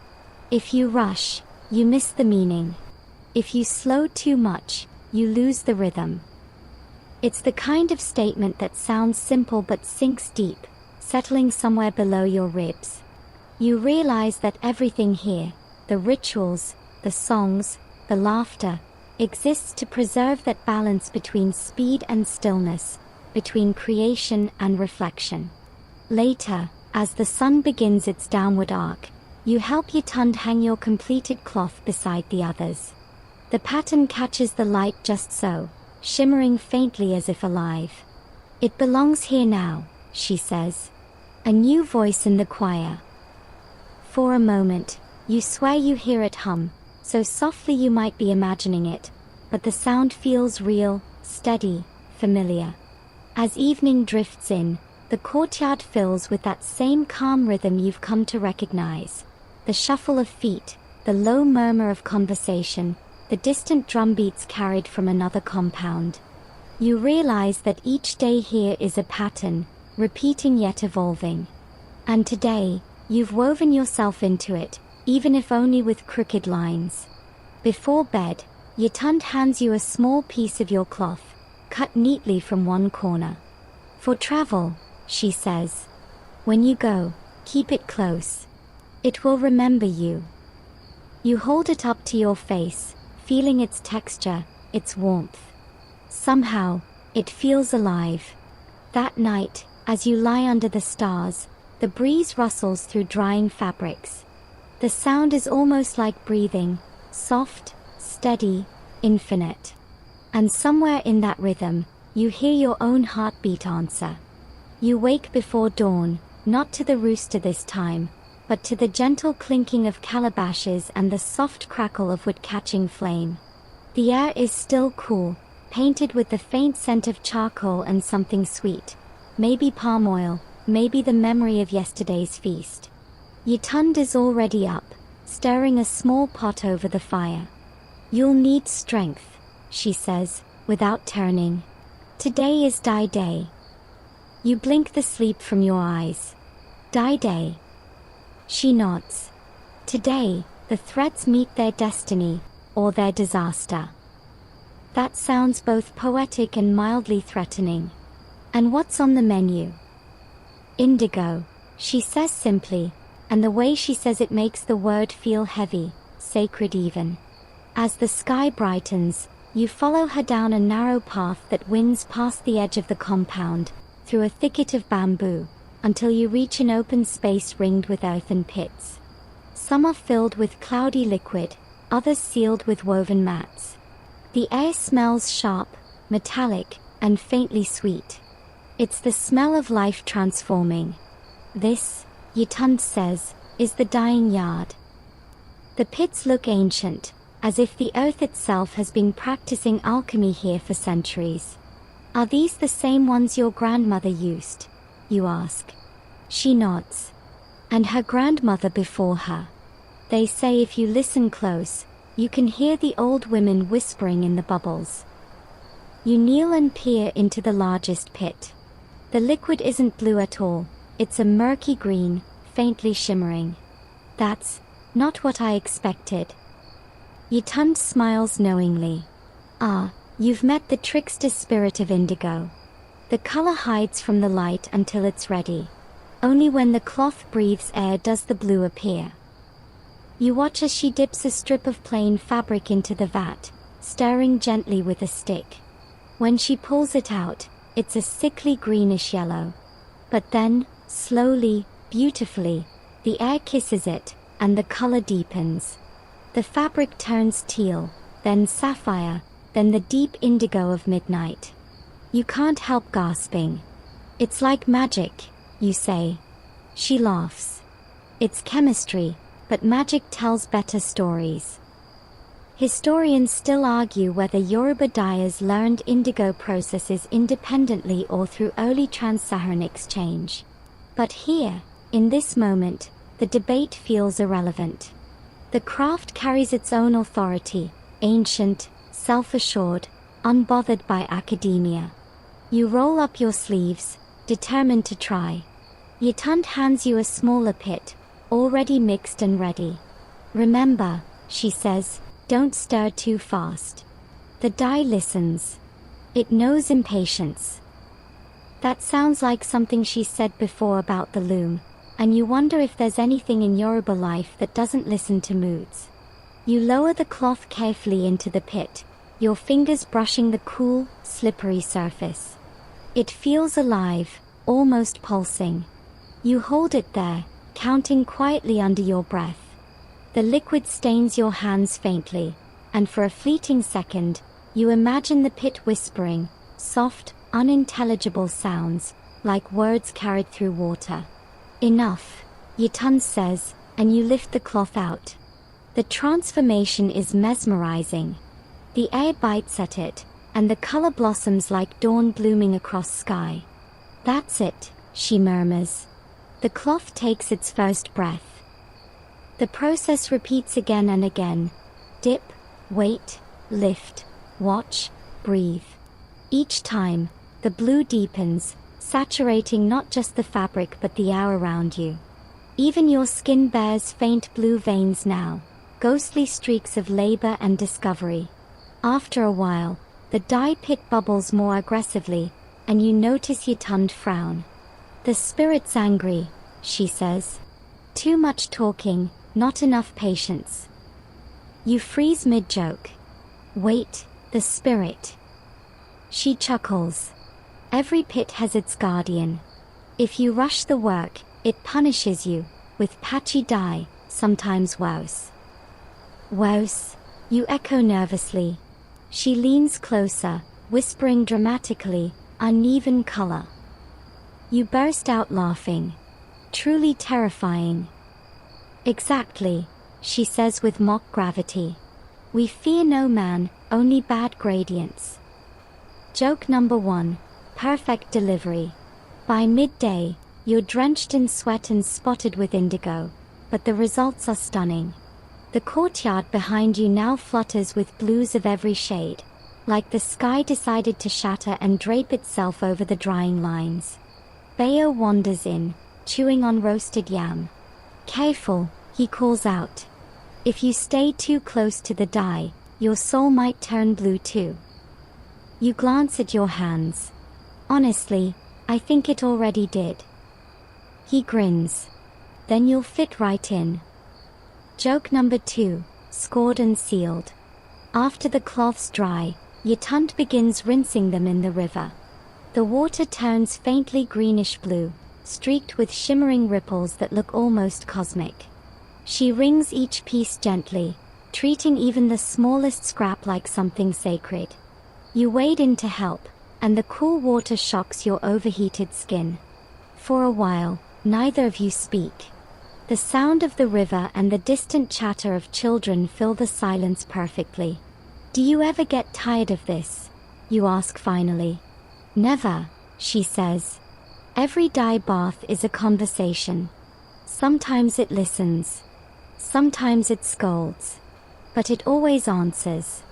If you rush, you miss the meaning. If you slow too much, you lose the rhythm. It's the kind of statement that sounds simple but sinks deep, settling somewhere below your ribs. You realize that everything here, the rituals, the songs, the laughter, exists to preserve that balance between speed and stillness, between creation and reflection. Later, as the sun begins its downward arc, you help Yatund hang your completed cloth beside the others. The pattern catches the light just so, shimmering faintly as if alive. It belongs here now, she says. A new voice in the choir. For a moment, you swear you hear it hum, so softly you might be imagining it, but the sound feels real, steady, familiar. As evening drifts in, the courtyard fills with that same calm rhythm you've come to recognize. The shuffle of feet, the low murmur of conversation, the distant drum beats carried from another compound. You realize that each day here is a pattern, repeating yet evolving. And today, you've woven yourself into it, even if only with crooked lines. Before bed, Yatund hands you a small piece of your cloth, cut neatly from one corner. For travel, she says. When you go, keep it close. It will remember you. You hold it up to your face, feeling its texture, its warmth. Somehow, it feels alive. That night, as you lie under the stars, the breeze rustles through drying fabrics. The sound is almost like breathing, soft, steady, infinite. And somewhere in that rhythm, you hear your own heartbeat answer. You wake before dawn, not to the rooster this time, but to the gentle clinking of calabashes and the soft crackle of wood catching flame. The air is still cool, painted with the faint scent of charcoal and something sweet. Maybe palm oil, maybe the memory of yesterday's feast. Yatund is already up, stirring a small pot over the fire. You'll need strength, she says, without turning. Today is Dye Day. You blink the sleep from your eyes. Dye Day. She nods. Today, the threads meet their destiny, or their disaster. That sounds both poetic and mildly threatening. And what's on the menu? Indigo, she says simply, and the way she says it makes the word feel heavy, sacred even. As the sky brightens, you follow her down a narrow path that winds past the edge of the compound, through a thicket of bamboo, until you reach an open space ringed with earthen pits. Some are filled with cloudy liquid, others sealed with woven mats. The air smells sharp, metallic, and faintly sweet. It's the smell of life transforming. This, Yatund says, is the dyeing yard. The pits look ancient, as if the earth itself has been practicing alchemy here for centuries. Are these the same ones your grandmother used? You ask. She nods. And her grandmother before her. They say if you listen close, you can hear the old women whispering in the bubbles. You kneel and peer into the largest pit. The liquid isn't blue at all, it's a murky green, faintly shimmering. That's not what I expected. Yatund smiles knowingly. Ah, you've met the trickster spirit of indigo. The color hides from the light until it's ready. Only when the cloth breathes air does the blue appear. You watch as she dips a strip of plain fabric into the vat, stirring gently with a stick. When she pulls it out, it's a sickly greenish yellow. But then, slowly, beautifully, the air kisses it, and the color deepens. The fabric turns teal, then sapphire, then the deep indigo of midnight. You can't help gasping. It's like magic, you say. She laughs. It's chemistry, but magic tells better stories. Historians still argue whether Yoruba dyers learned indigo processes independently or through early trans-Saharan exchange. But here, in this moment, the debate feels irrelevant. The craft carries its own authority, ancient, self-assured, unbothered by academia. You roll up your sleeves, determined to try. Yatund hands you a smaller pit, already mixed and ready. Remember, she says, don't stir too fast. The dye listens. It knows impatience. That sounds like something she said before about the loom, and you wonder if there's anything in Yoruba life that doesn't listen to moods. You lower the cloth carefully into the pit, your fingers brushing the cool, slippery surface. It feels alive, almost pulsing. You hold it there, counting quietly under your breath. The liquid stains your hands faintly, and for a fleeting second, you imagine the pit whispering, soft, unintelligible sounds, like words carried through water. Enough, Yatund says, and you lift the cloth out. The transformation is mesmerizing. The air bites at it, and the color blossoms like dawn blooming across sky. That's it, she murmurs. The cloth takes its first breath. The process repeats again and again. Dip, wait, lift, watch, breathe. Each time, the blue deepens, saturating not just the fabric but the air around you. Even your skin bears faint blue veins now, ghostly streaks of labor and discovery. After a while, the dye pit bubbles more aggressively, and you notice Yatund frown. The spirit's angry, she says. Too much talking, not enough patience. You freeze mid-joke. Wait, the spirit. She chuckles. Every pit has its guardian. If you rush the work, it punishes you, with patchy dye, sometimes worse. Worse, you echo nervously. She leans closer, whispering dramatically, uneven color. You burst out laughing. Truly terrifying. Exactly, she says with mock gravity. We fear no man, only bad gradients. Joke number 1. Perfect delivery. By midday, you're drenched in sweat and spotted with indigo, but the results are stunning. The courtyard behind you now flutters with blues of every shade, like the sky decided to shatter and drape itself over the drying lines. Bayo wanders in, chewing on roasted yam. Careful, he calls out. If you stay too close to the dye, your soul might turn blue too. You glance at your hands. Honestly, I think it already did. He grins. Then you'll fit right in. Joke number 2, scored and sealed. After the cloths dry, Yatund begins rinsing them in the river. The water turns faintly greenish blue, streaked with shimmering ripples that look almost cosmic. She wrings each piece gently, treating even the smallest scrap like something sacred. You wade in to help, and the cool water shocks your overheated skin. For a while, neither of you speak. The sound of the river and the distant chatter of children fill the silence perfectly. Do you ever get tired of this? You ask finally. Never, she says. Every dye bath is a conversation. Sometimes it listens. Sometimes it scolds. But it always answers.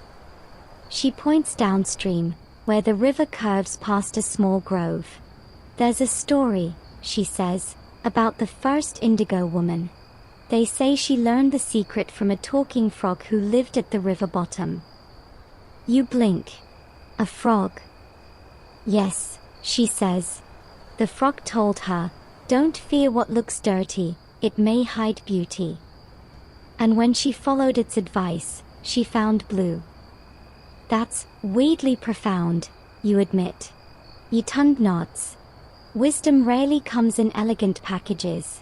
She points downstream, where the river curves past a small grove. There's a story, she says, about the first indigo woman. They say she learned the secret from a talking frog who lived at the river bottom. You blink. A frog. Yes, she says. The frog told her, "Don't fear what looks dirty, it may hide beauty." And when she followed its advice, she found blue. That's weirdly profound, you admit. Yitund nods. Wisdom rarely comes in elegant packages.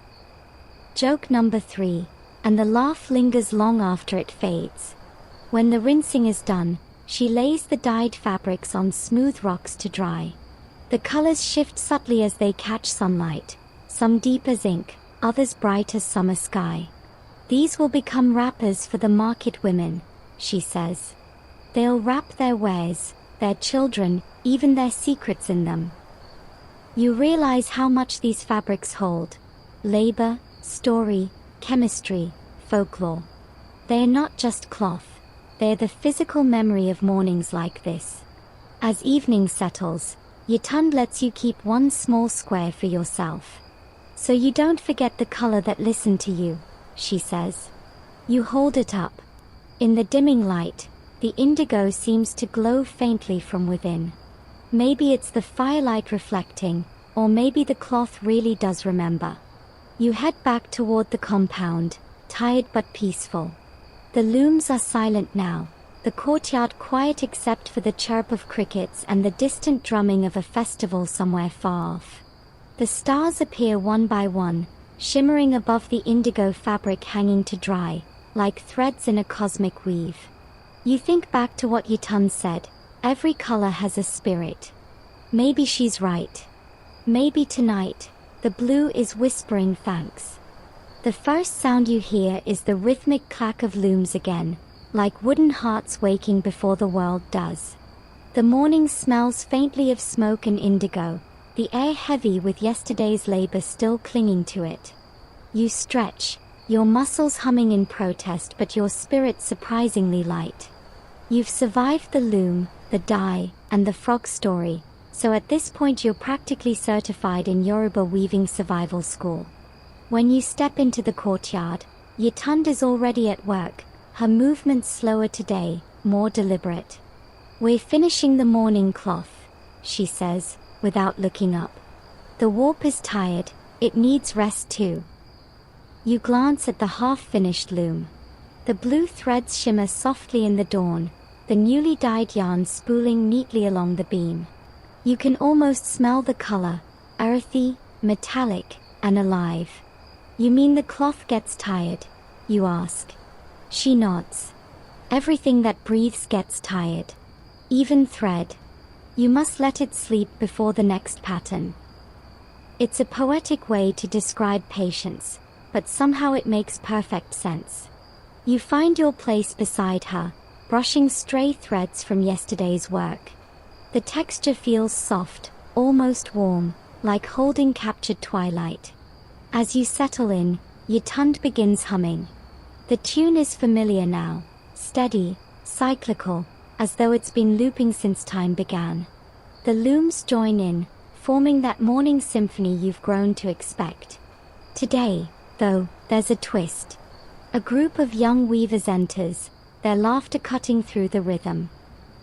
Joke number 3, and the laugh lingers long after it fades. When the rinsing is done, she lays the dyed fabrics on smooth rocks to dry. The colors shift subtly as they catch sunlight, some deep as ink, others bright as summer sky. These will become wrappers for the market women, she says. They'll wrap their wares, their children, even their secrets in them. You realize how much these fabrics hold. Labor, story, chemistry, folklore. They are not just cloth. They are the physical memory of mornings like this. As evening settles, Yitund lets you keep one small square for yourself. So you don't forget the color that listened to you, she says. You hold it up. In the dimming light, the indigo seems to glow faintly from within. Maybe it's the firelight reflecting, or maybe the cloth really does remember. You head back toward the compound, tired but peaceful. The looms are silent now, the courtyard quiet except for the chirp of crickets and the distant drumming of a festival somewhere far off. The stars appear one by one, shimmering above the indigo fabric hanging to dry, like threads in a cosmic weave. You think back to what Yitund said, every color has a spirit. Maybe she's right. Maybe tonight, the blue is whispering thanks. The first sound you hear is the rhythmic clack of looms again, like wooden hearts waking before the world does. The morning smells faintly of smoke and indigo, the air heavy with yesterday's labor still clinging to it. You stretch, your muscles humming in protest but your spirit surprisingly light. You've survived the loom, the dye, and the frog story, so at this point you're practically certified in Yoruba weaving survival school. When you step into the courtyard, Yitund is already at work, her movements slower today, more deliberate. We're finishing the morning cloth, she says, without looking up. The warp is tired, it needs rest too. You glance at the half-finished loom. The blue threads shimmer softly in the dawn, the newly dyed yarn spooling neatly along the beam. You can almost smell the color, earthy, metallic, and alive. You mean the cloth gets tired? You ask. She nods. Everything that breathes gets tired. Even thread. You must let it sleep before the next pattern. It's a poetic way to describe patience, but somehow it makes perfect sense. You find your place beside her, brushing stray threads from yesterday's work. The texture feels soft, almost warm, like holding captured twilight. As you settle in, Yitund begins humming. The tune is familiar now, steady, cyclical, as though it's been looping since time began. The looms join in, forming that morning symphony you've grown to expect. Today, though, there's a twist. A group of young weavers enters, their laughter cutting through the rhythm.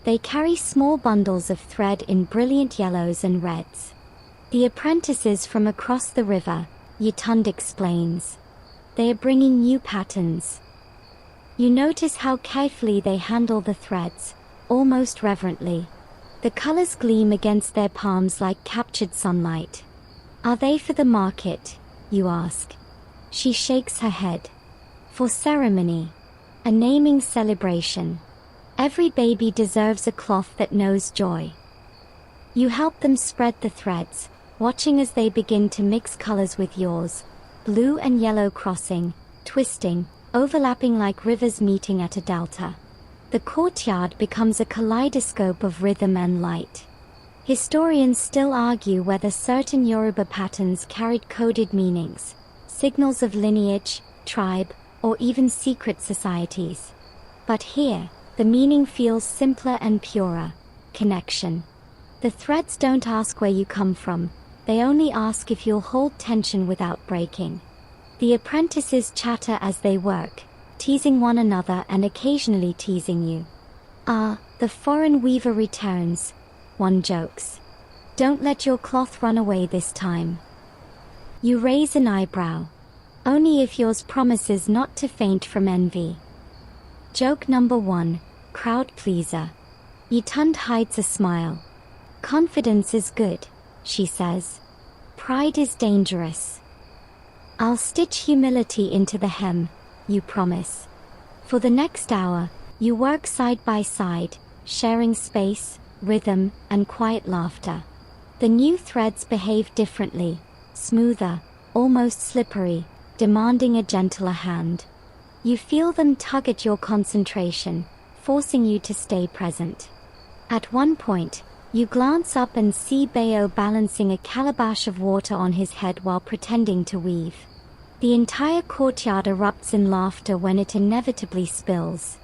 They carry small bundles of thread in brilliant yellows and reds. The apprentices from across the river, Yitund explains. They are bringing new patterns. You notice how carefully they handle the threads, almost reverently. The colors gleam against their palms like captured sunlight. Are they for the market? You ask. She shakes her head. For ceremony. A naming celebration. Every baby deserves a cloth that knows joy. You help them spread the threads, watching as they begin to mix colors with yours, blue and yellow crossing, twisting, overlapping like rivers meeting at a delta. The courtyard becomes a kaleidoscope of rhythm and light. Historians still argue whether certain Yoruba patterns carried coded meanings, signals of lineage, tribe, or even secret societies. But here, the meaning feels simpler and purer: connection. The threads don't ask where you come from, they only ask if you'll hold tension without breaking. The apprentices chatter as they work, teasing one another and occasionally teasing you. Ah, the foreign weaver returns, one jokes. Don't let your cloth run away this time. You raise an eyebrow. Only if yours promises not to faint from envy. Joke number 1, crowd pleaser. Yitund hides a smile. Confidence is good, she says. Pride is dangerous. I'll stitch humility into the hem, you promise. For the next hour, you work side by side, sharing space, rhythm, and quiet laughter. The new threads behave differently, smoother, almost slippery, demanding a gentler hand. You feel them tug at your concentration, forcing you to stay present. At one point, you glance up and see Bayo balancing a calabash of water on his head while pretending to weave. The entire courtyard erupts in laughter when it inevitably spills.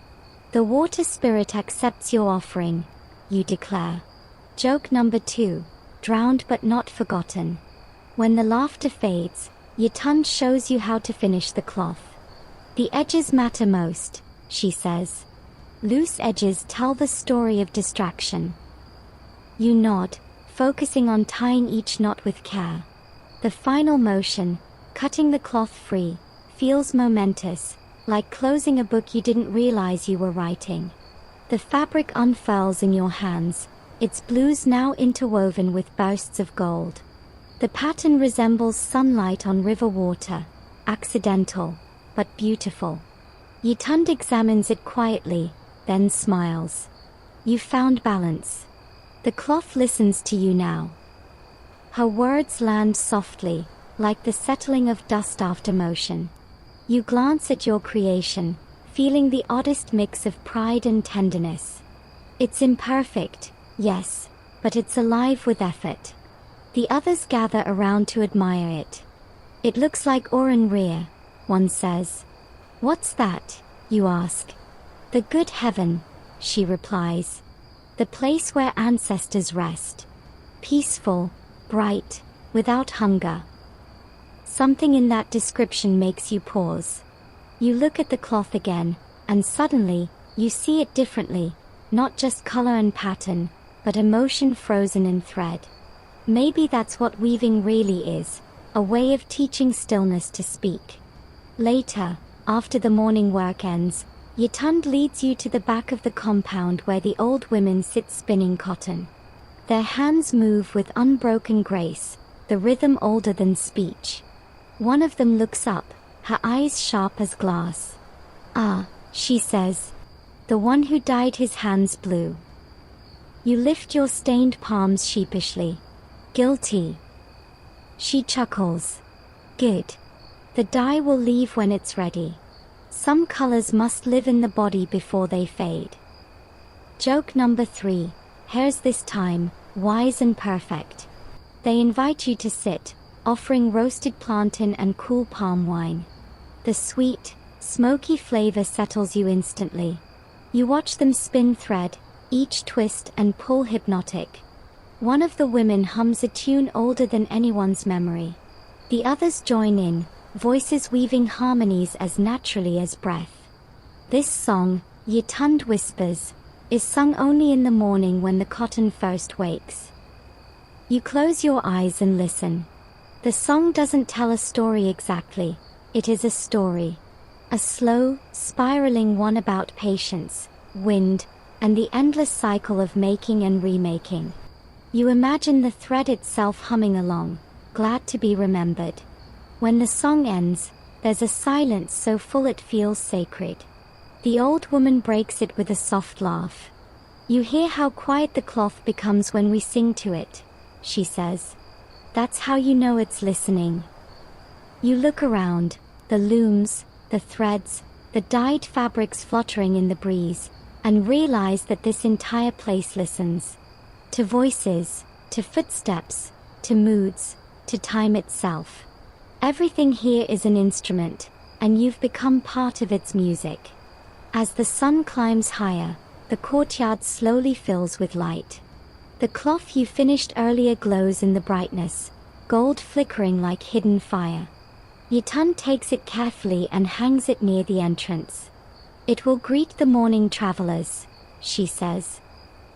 The water spirit accepts your offering, you declare. Joke number 2, drowned but not forgotten. When the laughter fades, Yitund shows you how to finish the cloth. The edges matter most, she says. Loose edges tell the story of distraction. You nod, focusing on tying each knot with care. The final motion, cutting the cloth free, feels momentous, like closing a book you didn't realize you were writing. The fabric unfurls in your hands, its blues now interwoven with bursts of gold. The pattern resembles sunlight on river water, accidental, but beautiful. Yitund examines it quietly, then smiles. You've found balance. The cloth listens to you now. Her words land softly, like the settling of dust after motion. You glance at your creation, feeling the oddest mix of pride and tenderness. It's imperfect, yes, but it's alive with effort. The others gather around to admire it. It looks like unhurried, one says. What's that, you ask? The good heaven, she replies. The place where ancestors rest. Peaceful, bright, without hunger. Something in that description makes you pause. You look at the cloth again, and suddenly, you see it differently, not just color and pattern, but emotion frozen in thread. Maybe that's what weaving really is, a way of teaching stillness to speak. Later, after the morning work ends, Yitund leads you to the back of the compound where the old women sit spinning cotton. Their hands move with unbroken grace, the rhythm older than speech. One of them looks up, her eyes sharp as glass. Ah, she says. The one who dyed his hands blue. You lift your stained palms sheepishly. Guilty. She chuckles. Good. The dye will leave when it's ready. Some colors must live in the body before they fade. Joke number 3, hairs this time, wise and perfect. They invite you to sit, offering roasted plantain and cool palm wine. The sweet, smoky flavor settles you instantly. You watch them spin thread, each twist and pull hypnotic. One of the women hums a tune older than anyone's memory. The others join in, voices weaving harmonies as naturally as breath. This song, Yitund whispers, is sung only in the morning when the cotton first wakes. You close your eyes and listen. The song doesn't tell a story exactly, it is a story. A slow, spiraling one about patience, wind, and the endless cycle of making and remaking. You imagine the thread itself humming along, glad to be remembered. When the song ends, there's a silence so full it feels sacred. The old woman breaks it with a soft laugh. You hear how quiet the cloth becomes when we sing to it, she says. That's how you know it's listening. You look around, the looms, the threads, the dyed fabrics fluttering in the breeze, and realize that this entire place listens. To voices, to footsteps, to moods, to time itself. Everything here is an instrument, and you've become part of its music. As the sun climbs higher, the courtyard slowly fills with light. The cloth you finished earlier glows in the brightness, gold flickering like hidden fire. Yitund takes it carefully and hangs it near the entrance. It will greet the morning travelers, she says,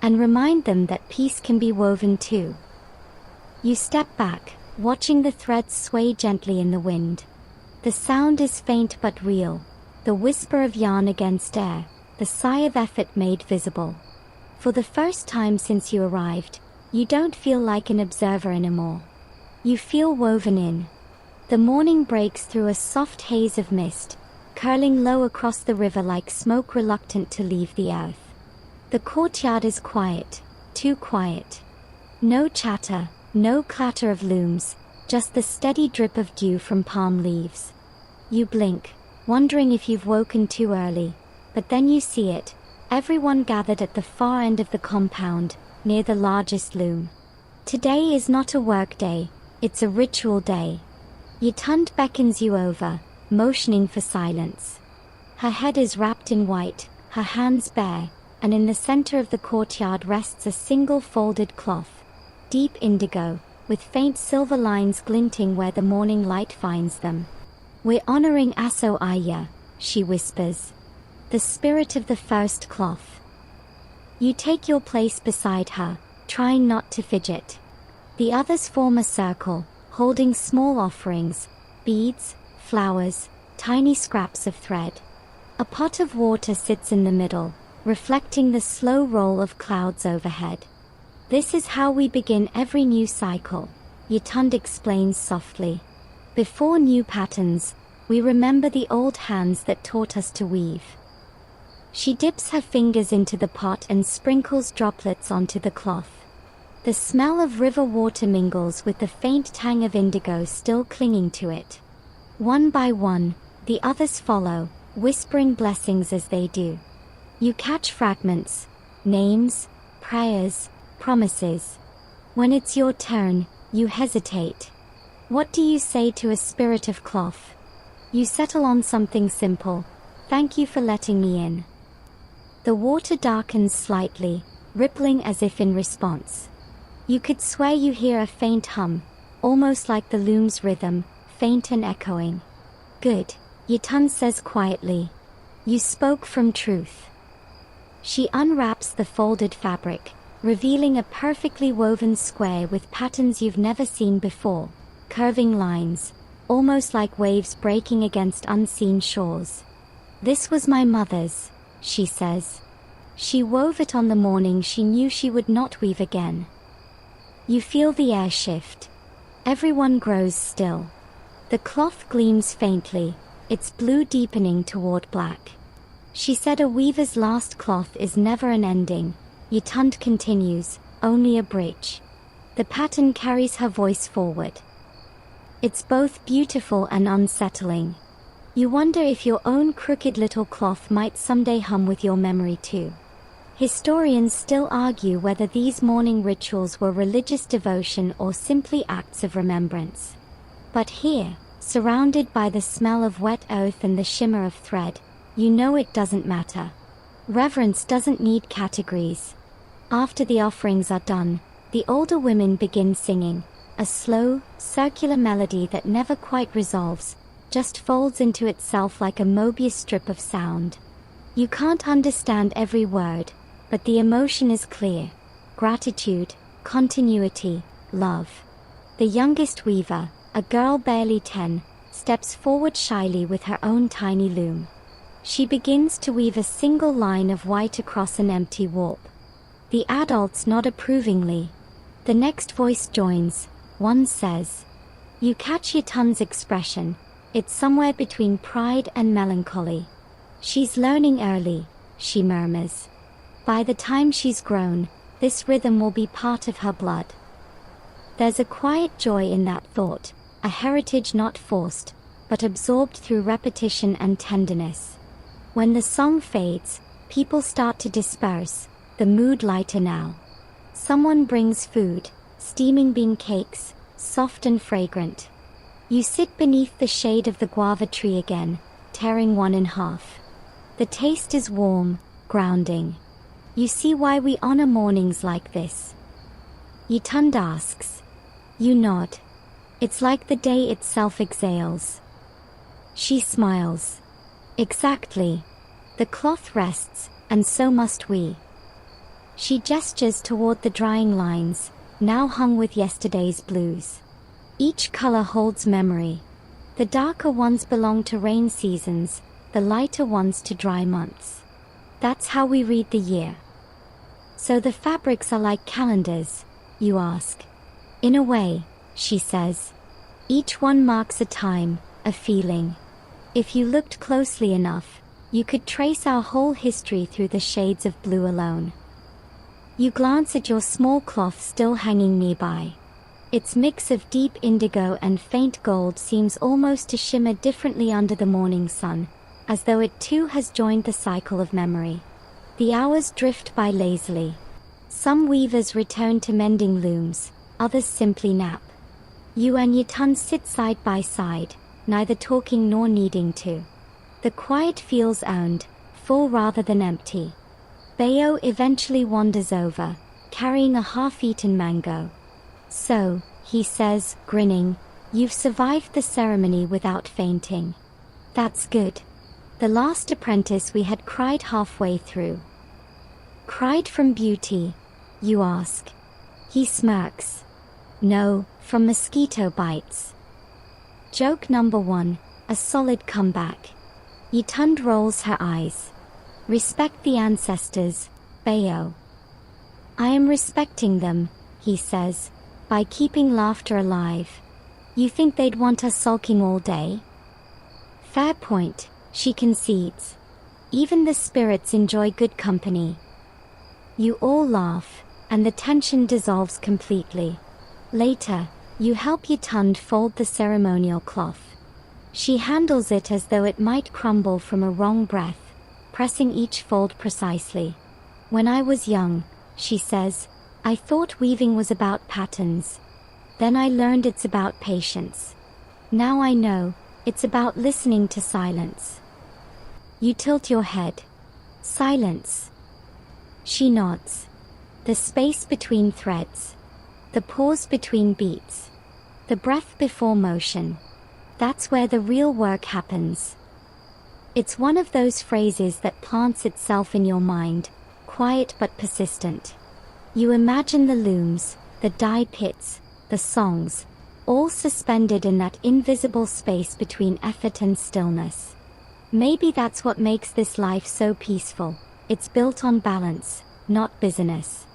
and remind them that peace can be woven too. You step back, watching the threads sway gently in the wind. The sound is faint but real, the whisper of yarn against air, the sigh of effort made visible. For the first time since you arrived, you don't feel like an observer anymore. You feel woven in. The morning breaks through a soft haze of mist, curling low across the river like smoke reluctant to leave the earth. The courtyard is quiet, too quiet. No chatter, no clatter of looms, just the steady drip of dew from palm leaves. You blink, wondering if you've woken too early, but then you see it, everyone gathered at the far end of the compound, near the largest loom. Today is not a work day, it's a ritual day. Yitund beckons you over, motioning for silence. Her head is wrapped in white, her hands bare, and in the center of the courtyard rests a single folded cloth, deep indigo, with faint silver lines glinting where the morning light finds them. We're honoring Aso Aya, she whispers. The spirit of the first cloth. You take your place beside her, trying not to fidget. The others form a circle, holding small offerings, beads, flowers, tiny scraps of thread. A pot of water sits in the middle, reflecting the slow roll of clouds overhead. This is how we begin every new cycle, Yitund explains softly. Before new patterns, we remember the old hands that taught us to weave. She dips her fingers into the pot and sprinkles droplets onto the cloth. The smell of river water mingles with the faint tang of indigo still clinging to it. One by one, the others follow, whispering blessings as they do. You catch fragments, names, prayers, promises. When it's your turn, you hesitate. What do you say to a spirit of cloth? You settle on something simple. Thank you for letting me in. The water darkens slightly, rippling as if in response. You could swear you hear a faint hum, almost like the loom's rhythm, faint and echoing. Good, Yitund says quietly. You spoke from truth. She unwraps the folded fabric, revealing a perfectly woven square with patterns you've never seen before, curving lines, almost like waves breaking against unseen shores. This was my mother's, she says. She wove it on the morning she knew she would not weave again. You feel the air shift. Everyone grows still. The cloth gleams faintly, its blue deepening toward black. She said a weaver's last cloth is never an ending, Yitund continues, only a bridge. The pattern carries her voice forward. It's both beautiful and unsettling. You wonder if your own crooked little cloth might someday hum with your memory too. Historians still argue whether these morning rituals were religious devotion or simply acts of remembrance. But here, surrounded by the smell of wet earth and the shimmer of thread, you know it doesn't matter. Reverence doesn't need categories. After the offerings are done, the older women begin singing, a slow, circular melody that never quite resolves, just folds into itself like a Mobius strip of sound. You can't understand every word, but the emotion is clear. Gratitude, continuity, love. The youngest weaver, a girl barely 10, steps forward shyly with her own tiny loom. She begins to weave a single line of white across an empty warp. The adults nod approvingly. The next voice joins. One says. You catch Yitund's expression. It's somewhere between pride and melancholy. She's learning early, she murmurs. By the time she's grown, this rhythm will be part of her blood. There's a quiet joy in that thought, a heritage not forced, but absorbed through repetition and tenderness. When the song fades, people start to disperse, the mood lighter now. Someone brings food, steaming bean cakes, soft and fragrant. You sit beneath the shade of the guava tree again, tearing one in half. The taste is warm, grounding. You see why we honor mornings like this. Yitund asks. You nod. It's like the day itself exhales. She smiles. Exactly. The cloth rests, and so must we. She gestures toward the drying lines, now hung with yesterday's blues. Each color holds memory. The darker ones belong to rain seasons, the lighter ones to dry months. That's how we read the year. So the fabrics are like calendars, you ask. In a way, she says. Each one marks a time, a feeling. If you looked closely enough, you could trace our whole history through the shades of blue alone. You glance at your small cloth still hanging nearby. Its mix of deep indigo and faint gold seems almost to shimmer differently under the morning sun, as though it too has joined the cycle of memory. The hours drift by lazily. Some weavers return to mending looms, others simply nap. You and Yatun sit side by side, neither talking nor needing to. The quiet feels earned, full rather than empty. Bayo eventually wanders over, carrying a half-eaten mango. So, he says, grinning, you've survived the ceremony without fainting. That's good. The last apprentice we had cried halfway through. Cried from beauty, you ask. He smirks. No, from mosquito bites. Joke number 1, a solid comeback. Yitund rolls her eyes. Respect the ancestors, Bayo. I am respecting them, he says, by keeping laughter alive. You think they'd want us sulking all day? Fair point, she concedes. Even the spirits enjoy good company. You all laugh, and the tension dissolves completely. Later, you help Yitund fold the ceremonial cloth. She handles it as though it might crumble from a wrong breath, pressing each fold precisely. When I was young, she says, I thought weaving was about patterns. Then I learned it's about patience. Now I know, it's about listening to silence. You tilt your head. Silence. She nods. The space between threads. The pause between beats. The breath before motion. That's where the real work happens. It's one of those phrases that plants itself in your mind, quiet but persistent. You imagine the looms, the dye pits, the songs, all suspended in that invisible space between effort and stillness. Maybe that's what makes this life so peaceful. It's built on balance, not busyness.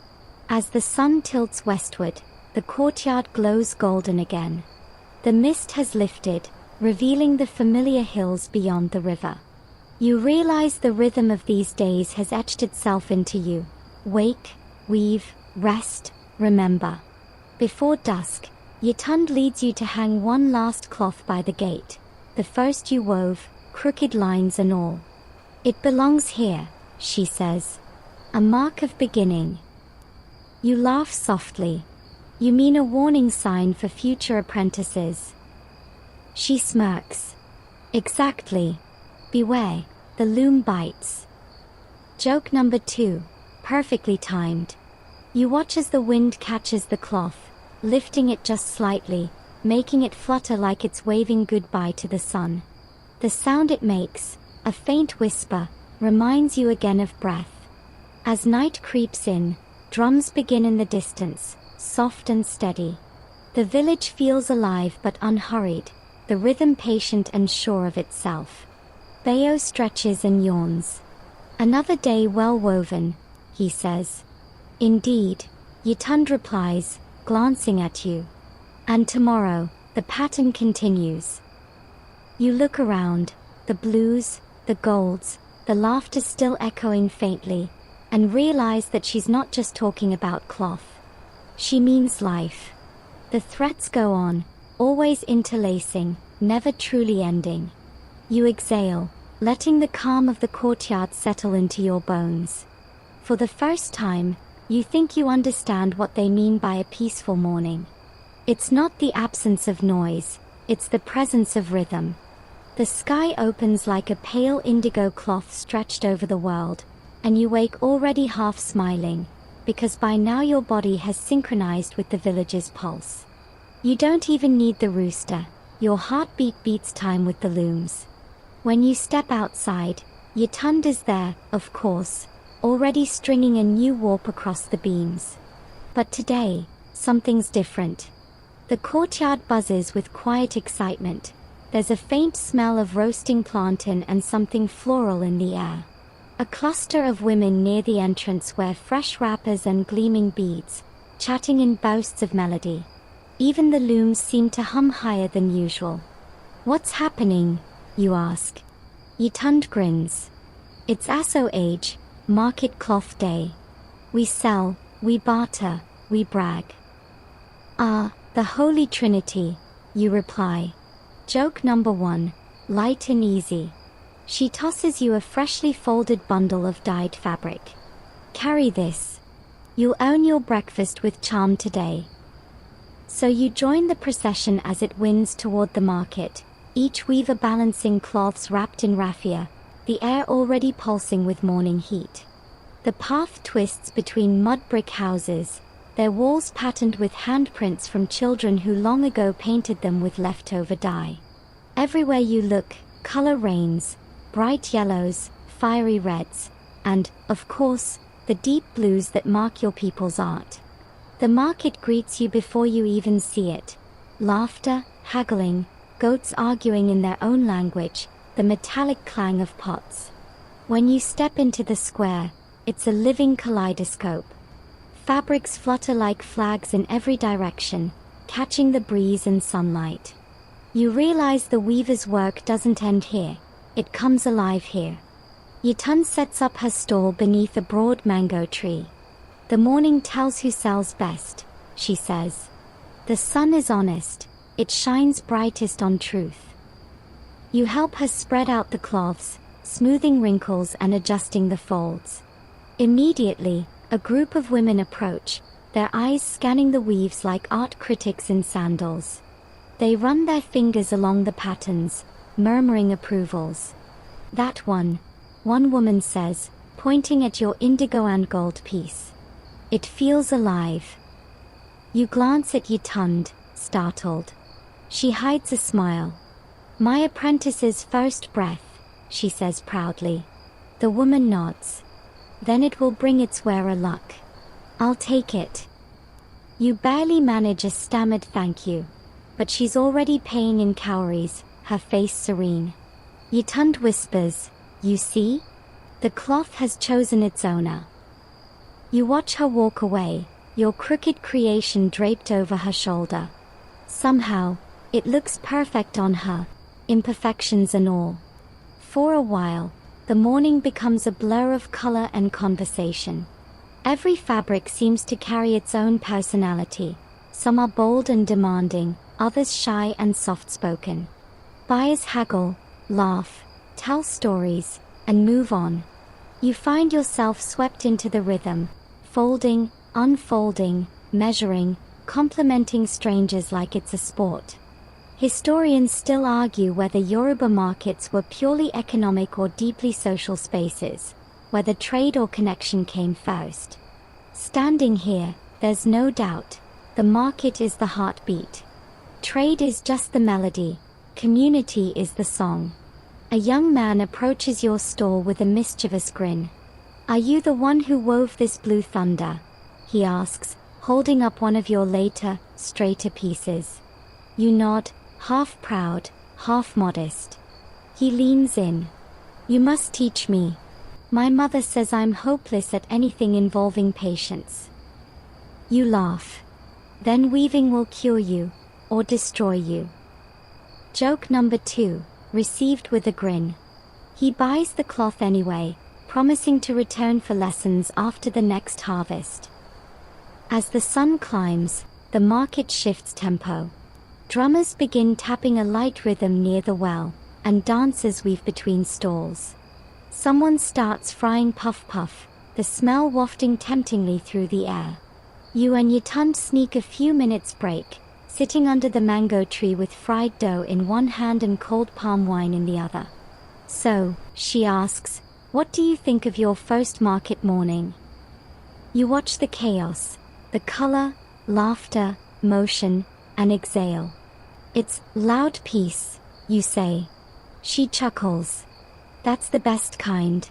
As the sun tilts westward, the courtyard glows golden again. The mist has lifted, revealing the familiar hills beyond the river. You realize the rhythm of these days has etched itself into you. Wake, weave, rest, remember. Before dusk, Yitund leads you to hang one last cloth by the gate, the first you wove, crooked lines and all. It belongs here, she says. A mark of beginning. You laugh softly. You mean a warning sign for future apprentices. She smirks. Exactly. Beware, the loom bites. Joke number 2, perfectly timed. You watch as the wind catches the cloth, lifting it just slightly, making it flutter like it's waving goodbye to the sun. The sound it makes, a faint whisper, reminds you again of breath. As night creeps in, drums begin in the distance, soft and steady. The village feels alive but unhurried, the rhythm patient and sure of itself. Bayo stretches and yawns. Another day well woven, he says. Indeed, Yitund replies, glancing at you. And tomorrow, the pattern continues. You look around, the blues, the golds, the laughter still echoing faintly, and realize that she's not just talking about cloth. She means life. The threads go on, always interlacing, never truly ending. You exhale, letting the calm of the courtyard settle into your bones. For the first time, you think you understand what they mean by a peaceful morning. It's not the absence of noise, it's the presence of rhythm. The sky opens like a pale indigo cloth stretched over the world, and you wake already half smiling, because by now your body has synchronized with the village's pulse. You don't even need the rooster, your heartbeat beats time with the looms. When you step outside, Yitund is there, of course, already stringing a new warp across the beams. But today, Something's different. The courtyard buzzes with quiet excitement. There's a faint smell of roasting plantain and something floral in the air. A cluster of women near the entrance wear fresh wrappers and gleaming beads, chatting in bursts of melody. Even the looms seem to hum higher than usual. What's happening? You ask. Yitund grins. It's Aso age, market cloth day. We sell, we barter, we brag. Ah, the Holy Trinity, you reply. Joke number 1, light and easy. She tosses you a freshly folded bundle of dyed fabric. Carry this. You'll earn your breakfast with charm today. So you join the procession as it winds toward the market, each weaver balancing cloths wrapped in raffia, the air already pulsing with morning heat. The path twists between mud brick houses, their walls patterned with handprints from children who long ago painted them with leftover dye. Everywhere you look, color reigns, bright yellows, fiery reds, and, of course, the deep blues that mark your people's art. The market greets you before you even see it. Laughter, haggling, goats arguing in their own language, the metallic clang of pots. When you step into the square, it's a living kaleidoscope. Fabrics flutter like flags in every direction, catching the breeze and sunlight. You realize the weaver's work doesn't end here, it comes alive here. Yitund sets up her stall beneath a broad mango tree. The morning tells who sells best, she says. The sun is honest, it shines brightest on truth. You help her spread out the cloths, smoothing wrinkles and adjusting the folds. Immediately, a group of women approach, their eyes scanning the weaves like art critics in sandals. They run their fingers along the patterns, murmuring approvals. That one woman says, pointing at your indigo and gold piece. It feels alive. You glance at Yitund, startled. She hides a smile. My apprentice's first breath, she says proudly. The woman nods. Then it will bring its wearer luck. I'll take it. You barely manage a stammered thank you. But she's already paying in cowries, her face serene. Yitund whispers, you see? The cloth has chosen its owner. You watch her walk away, your crooked creation draped over her shoulder. Somehow, it looks perfect on her, imperfections and all. For a while, the morning becomes a blur of color and conversation. Every fabric seems to carry its own personality. Some are bold and demanding, others shy and soft-spoken. Buyers haggle, laugh, tell stories, and move on. You find yourself swept into the rhythm, folding, unfolding, measuring, complimenting strangers like it's a sport. Historians still argue whether Yoruba markets were purely economic or deeply social spaces, whether trade or connection came first. Standing here, there's no doubt, the market is the heartbeat. Trade is just the melody, community is the song. A young man approaches your stall with a mischievous grin. Are you the one who wove this blue thunder? He asks, holding up one of your later, straighter pieces. You nod, half proud, half modest. He leans in. You must teach me. My mother says I'm hopeless at anything involving patience. You laugh. Then weaving will cure you, or destroy you. Joke number 2, received with a grin. He buys the cloth anyway, promising to return for lessons after the next harvest. As the sun climbs, the market shifts tempo. Drummers begin tapping a light rhythm near the well, and dancers weave between stalls. Someone starts frying puff-puff, the smell wafting temptingly through the air. You and Yitund sneak a few minutes break, sitting under the mango tree with fried dough in one hand and cold palm wine in the other. So, she asks, what do you think of your first market morning? You watch the chaos, the color, laughter, motion, and exhale. It's loud peace, you say. She chuckles. That's the best kind.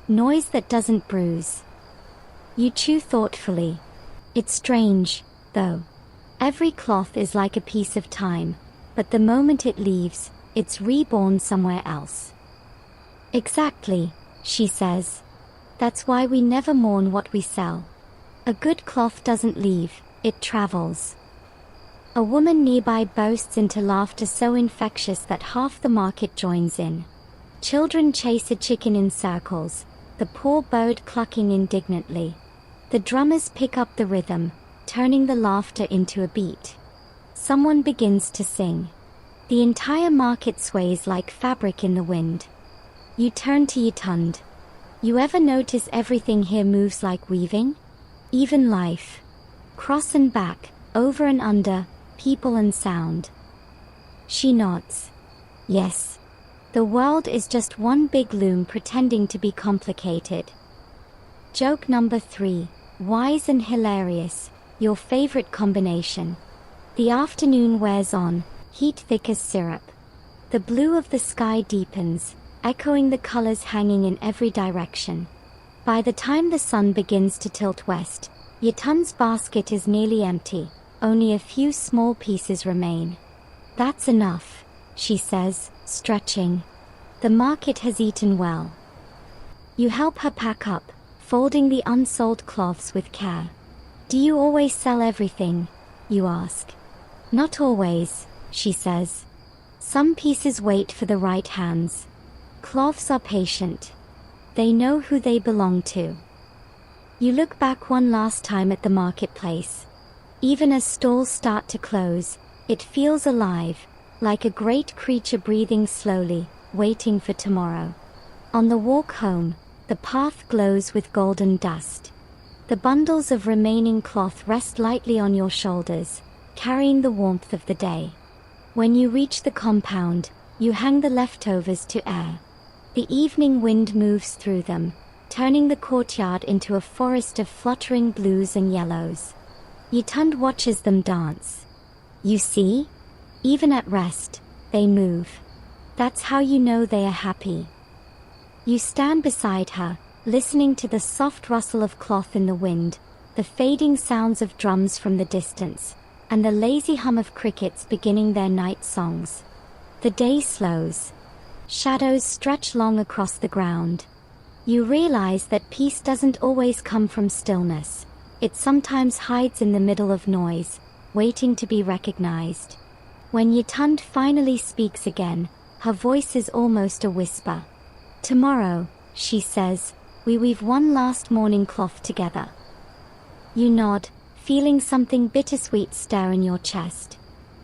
Noise that doesn't bruise. You chew thoughtfully. It's strange, though. Every cloth is like a piece of time, but the moment it leaves, it's reborn somewhere else. Exactly, she says. That's why we never mourn what we sell. A good cloth doesn't leave, it travels. A woman nearby bursts into laughter so infectious that half the market joins in. Children chase a chicken in circles, the poor bird clucking indignantly. The drummers pick up the rhythm, turning the laughter into a beat. Someone begins to sing. The entire market sways like fabric in the wind. You turn to Yitund. You ever notice everything here moves like weaving? Even life. Cross and back, over and under, people and sound. She nods. Yes. The world is just one big loom pretending to be complicated. Joke number 3. Wise and hilarious. Your favorite combination. The afternoon wears on, heat thick as syrup. The blue of the sky deepens, echoing the colors hanging in every direction. By the time the sun begins to tilt west, Yitund's basket is nearly empty, only a few small pieces remain. That's enough, she says, stretching. The market has eaten well. You help her pack up, folding the unsold cloths with care. Do you always sell everything? You ask. Not always, she says. Some pieces wait for the right hands. Cloths are patient. They know who they belong to. You look back one last time at the marketplace. Even as stalls start to close, it feels alive, like a great creature breathing slowly, waiting for tomorrow. On the walk home, the path glows with golden dust. The bundles of remaining cloth rest lightly on your shoulders, carrying the warmth of the day. When you reach the compound, you hang the leftovers to air. The evening wind moves through them, turning the courtyard into a forest of fluttering blues and yellows. Yitund watches them dance. You see? Even at rest, they move. That's how you know they are happy. You stand beside her, listening to the soft rustle of cloth in the wind, the fading sounds of drums from the distance, and the lazy hum of crickets beginning their night songs. The day slows. Shadows stretch long across the ground. You realize that peace doesn't always come from stillness. It sometimes hides in the middle of noise, waiting to be recognized. When Yitund finally speaks again, her voice is almost a whisper. Tomorrow, she says, we weave one last morning cloth together. You nod, feeling something bittersweet stir in your chest.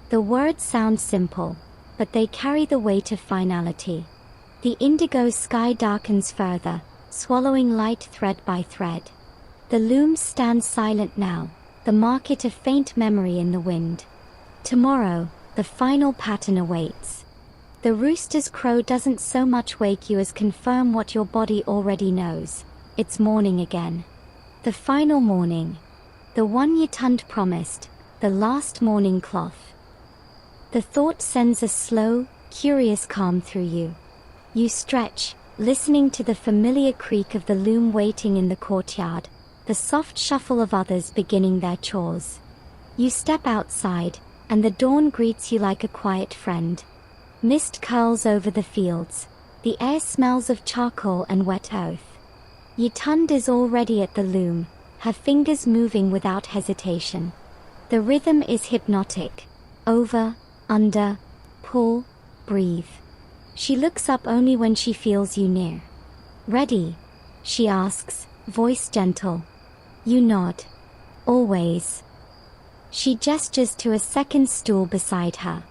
The words sound simple, but they carry the weight of finality. The indigo sky darkens further, swallowing light thread by thread. The looms stand silent now, the market a faint memory in the wind. Tomorrow, the final pattern awaits. The rooster's crow doesn't so much wake you as confirm what your body already knows. It's morning again. The final morning. The one Yitund promised, the last morning cloth. The thought sends a slow, curious calm through you. You stretch, listening to the familiar creak of the loom waiting in the courtyard, the soft shuffle of others beginning their chores. You step outside, and the dawn greets you like a quiet friend. Mist curls over the fields. The air smells of charcoal and wet earth. Yitund is already at the loom, her fingers moving without hesitation. The rhythm is hypnotic. Over, under, pull, breathe. She looks up only when she feels you near. Ready? She asks, voice gentle. You nod. Always. She gestures to a second stool beside her.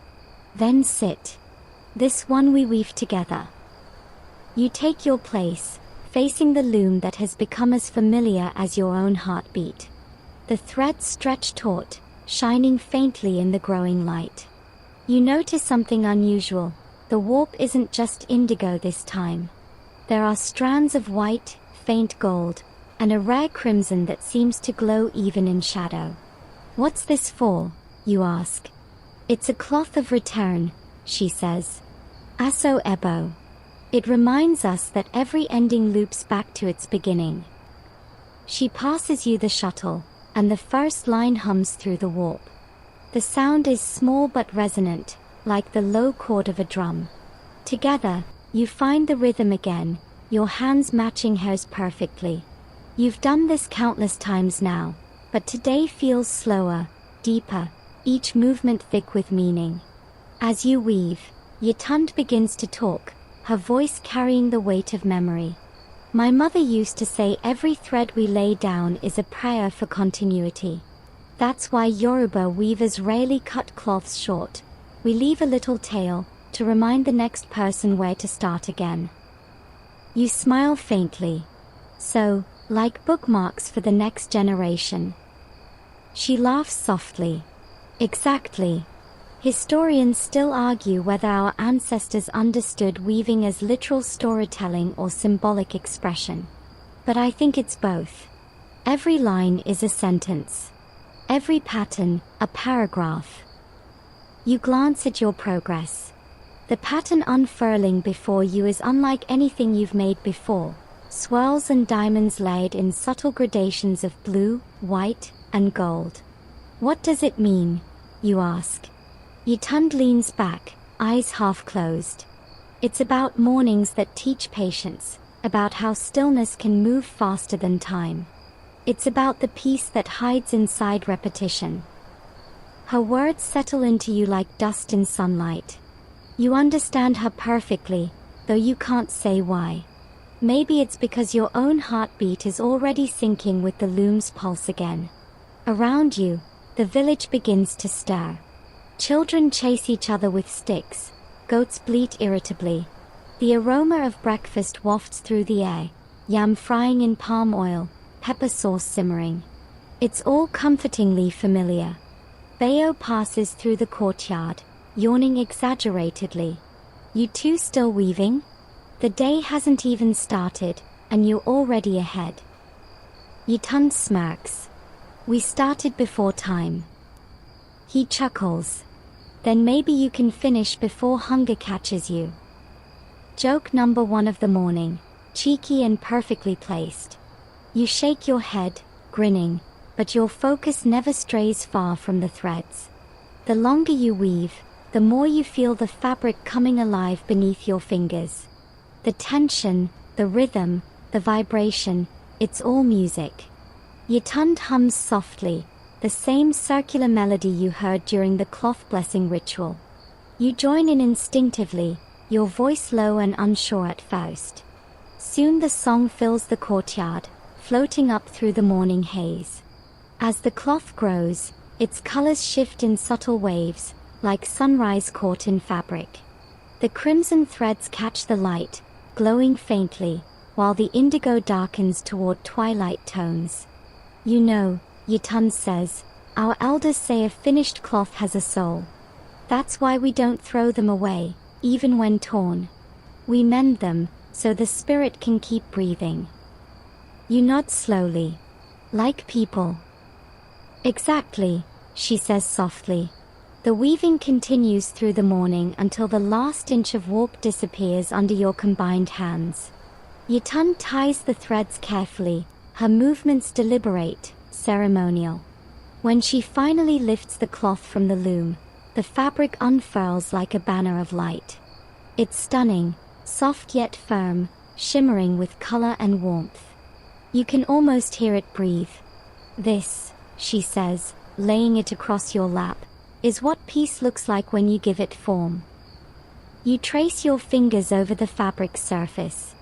Then sit. This one we weave together. You take your place, facing the loom that has become as familiar as your own heartbeat. The threads stretch taut, shining faintly in the growing light. You notice something unusual. The warp isn't just indigo this time. There are strands of white, faint gold, and a rare crimson that seems to glow even in shadow. What's this for? You ask. It's a cloth of return, she says. Aso ebo. It reminds us that every ending loops back to its beginning. She passes you the shuttle, and the first line hums through the warp. The sound is small but resonant, like the low chord of a drum. Together, you find the rhythm again, your hands matching hers perfectly. You've done this countless times now, but today feels slower, deeper, each movement thick with meaning. As you weave, Yatund begins to talk, her voice carrying the weight of memory. My mother used to say every thread we lay down is a prayer for continuity. That's why Yoruba weavers rarely cut cloths short. We leave a little tail, to remind the next person where to start again. You smile faintly. So, like bookmarks for the next generation. She laughs softly. Exactly. Historians still argue whether our ancestors understood weaving as literal storytelling or symbolic expression. But I think it's both. Every line is a sentence. Every pattern, a paragraph. You glance at your progress. The pattern unfurling before you is unlike anything you've made before. Swirls and diamonds layered in subtle gradations of blue, white, and gold. What does it mean? You ask. Yatund leans back, eyes half closed. It's about mornings that teach patience, about how stillness can move faster than time. It's about the peace that hides inside repetition. Her words settle into you like dust in sunlight. You understand her perfectly, though you can't say why. Maybe it's because your own heartbeat is already syncing with the loom's pulse again. Around you, the village begins to stir. Children chase each other with sticks, goats bleat irritably. The aroma of breakfast wafts through the air, yam frying in palm oil, pepper sauce simmering. It's all comfortingly familiar. Bayo passes through the courtyard, yawning exaggeratedly. You two still weaving? The day hasn't even started, and you're already ahead. Yatund smirks. We started before time. He chuckles. Then maybe you can finish before hunger catches you. Joke number 1 of the morning, cheeky and perfectly placed. You shake your head, grinning, but your focus never strays far from the threads. The longer you weave, the more you feel the fabric coming alive beneath your fingers. The tension, the rhythm, the vibration, it's all music. Yatund hums softly, the same circular melody you heard during the cloth blessing ritual. You join in instinctively, your voice low and unsure at first. Soon the song fills the courtyard, floating up through the morning haze. As the cloth grows, its colors shift in subtle waves, like sunrise caught in fabric. The crimson threads catch the light, glowing faintly, while the indigo darkens toward twilight tones. You know, Yatund says, our elders say a finished cloth has a soul. That's why we don't throw them away, even when torn. We mend them, so the spirit can keep breathing. You nod slowly. Like people. Exactly, she says softly. The weaving continues through the morning until the last inch of warp disappears under your combined hands. Yatund ties the threads carefully, her movements deliberate, ceremonial. When she finally lifts the cloth from the loom, the fabric unfurls like a banner of light. It's stunning, soft yet firm, shimmering with color and warmth. You can almost hear it breathe. This, she says, laying it across your lap, is what peace looks like when you give it form. You trace your fingers over the fabric's surface.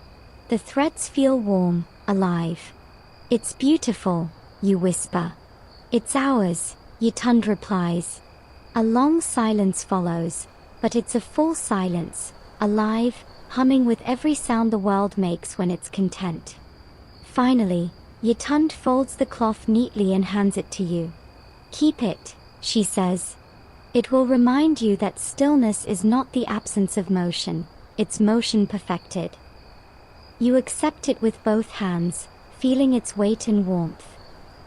The threads feel warm, alive. It's beautiful, you whisper. It's ours, Yatund replies. A long silence follows, but it's a full silence, alive, humming with every sound the world makes when it's content. Finally, Yatund folds the cloth neatly and hands it to you. Keep it, she says. It will remind you that stillness is not the absence of motion, it's motion perfected. You accept it with both hands, feeling its weight and warmth.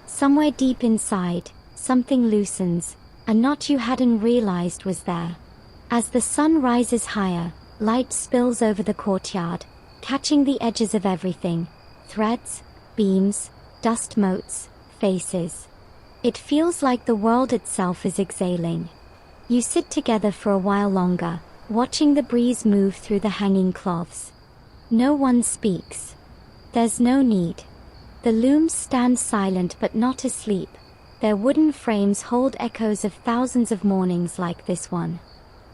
Somewhere deep inside, something loosens, a knot you hadn't realized was there. As the sun rises higher, light spills over the courtyard, catching the edges of everything, threads, beams, dust motes, faces. It feels like the world itself is exhaling. You sit together for a while longer, watching the breeze move through the hanging cloths. No one speaks. There's no need. The looms stand silent but not asleep. Their wooden frames hold echoes of thousands of mornings like this one.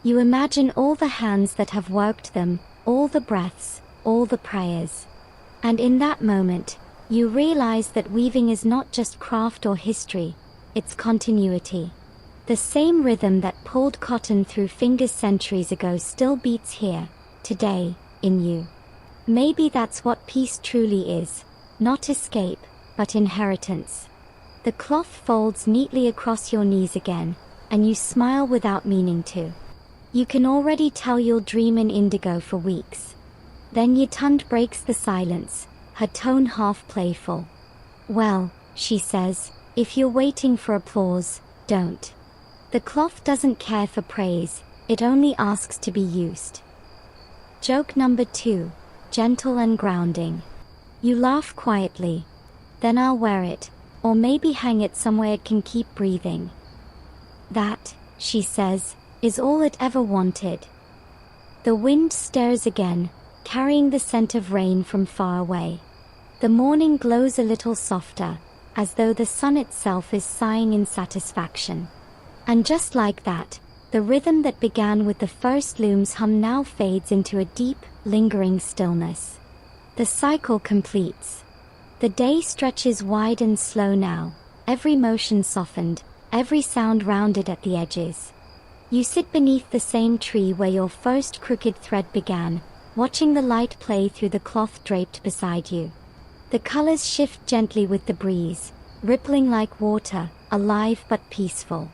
You imagine all the hands that have worked them, all the breaths, all the prayers. And in that moment, you realize that weaving is not just craft or history, it's continuity. The same rhythm that pulled cotton through fingers centuries ago still beats here, today, in you. Maybe that's what peace truly is, not escape, but inheritance. The cloth folds neatly across your knees again, and you smile without meaning to. You can already tell you'll dream in indigo for weeks. Then Yatund breaks the silence, her tone half playful. Well, she says, if you're waiting for applause, don't. The cloth doesn't care for praise, it only asks to be used. Joke number 2, gentle and grounding. You laugh quietly. Then I'll wear it, or maybe hang it somewhere it can keep breathing. That, she says, is all it ever wanted. The wind stirs again, carrying the scent of rain from far away. The morning glows a little softer, as though the sun itself is sighing in satisfaction. And just like that, the rhythm that began with the first loom's hum now fades into a deep, lingering stillness. The cycle completes. The day stretches wide and slow now, every motion softened, every sound rounded at the edges. You sit beneath the same tree where your first crooked thread began, watching the light play through the cloth draped beside you. The colors shift gently with the breeze, rippling like water, alive but peaceful.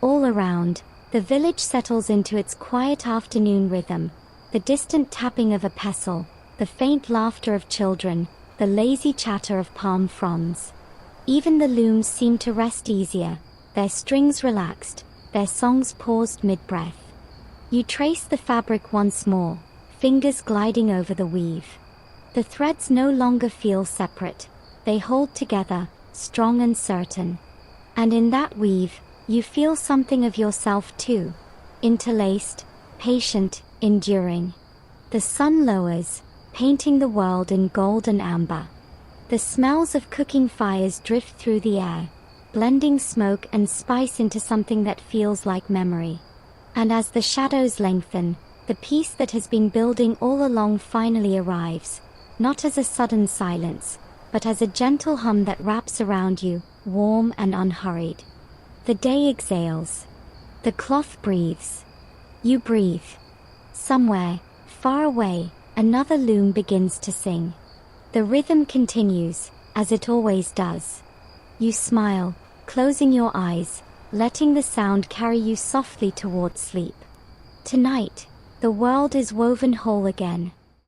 All around, the village settles into its quiet afternoon rhythm, the distant tapping of a pestle, the faint laughter of children, the lazy chatter of palm fronds. Even the looms seem to rest easier, their strings relaxed, their songs paused mid-breath. You trace the fabric once more, fingers gliding over the weave. The threads no longer feel separate, they hold together, strong and certain. And in that weave, you feel something of yourself too, interlaced, patient, enduring. The sun lowers, painting the world in gold and amber. The smells of cooking fires drift through the air, blending smoke and spice into something that feels like memory. And as the shadows lengthen, the peace that has been building all along finally arrives, not as a sudden silence, but as a gentle hum that wraps around you, warm and unhurried. The day exhales. The cloth breathes. You breathe. Somewhere, far away, another loom begins to sing. The rhythm continues, as it always does. You smile, closing your eyes, letting the sound carry you softly towards sleep. Tonight, the world is woven whole again.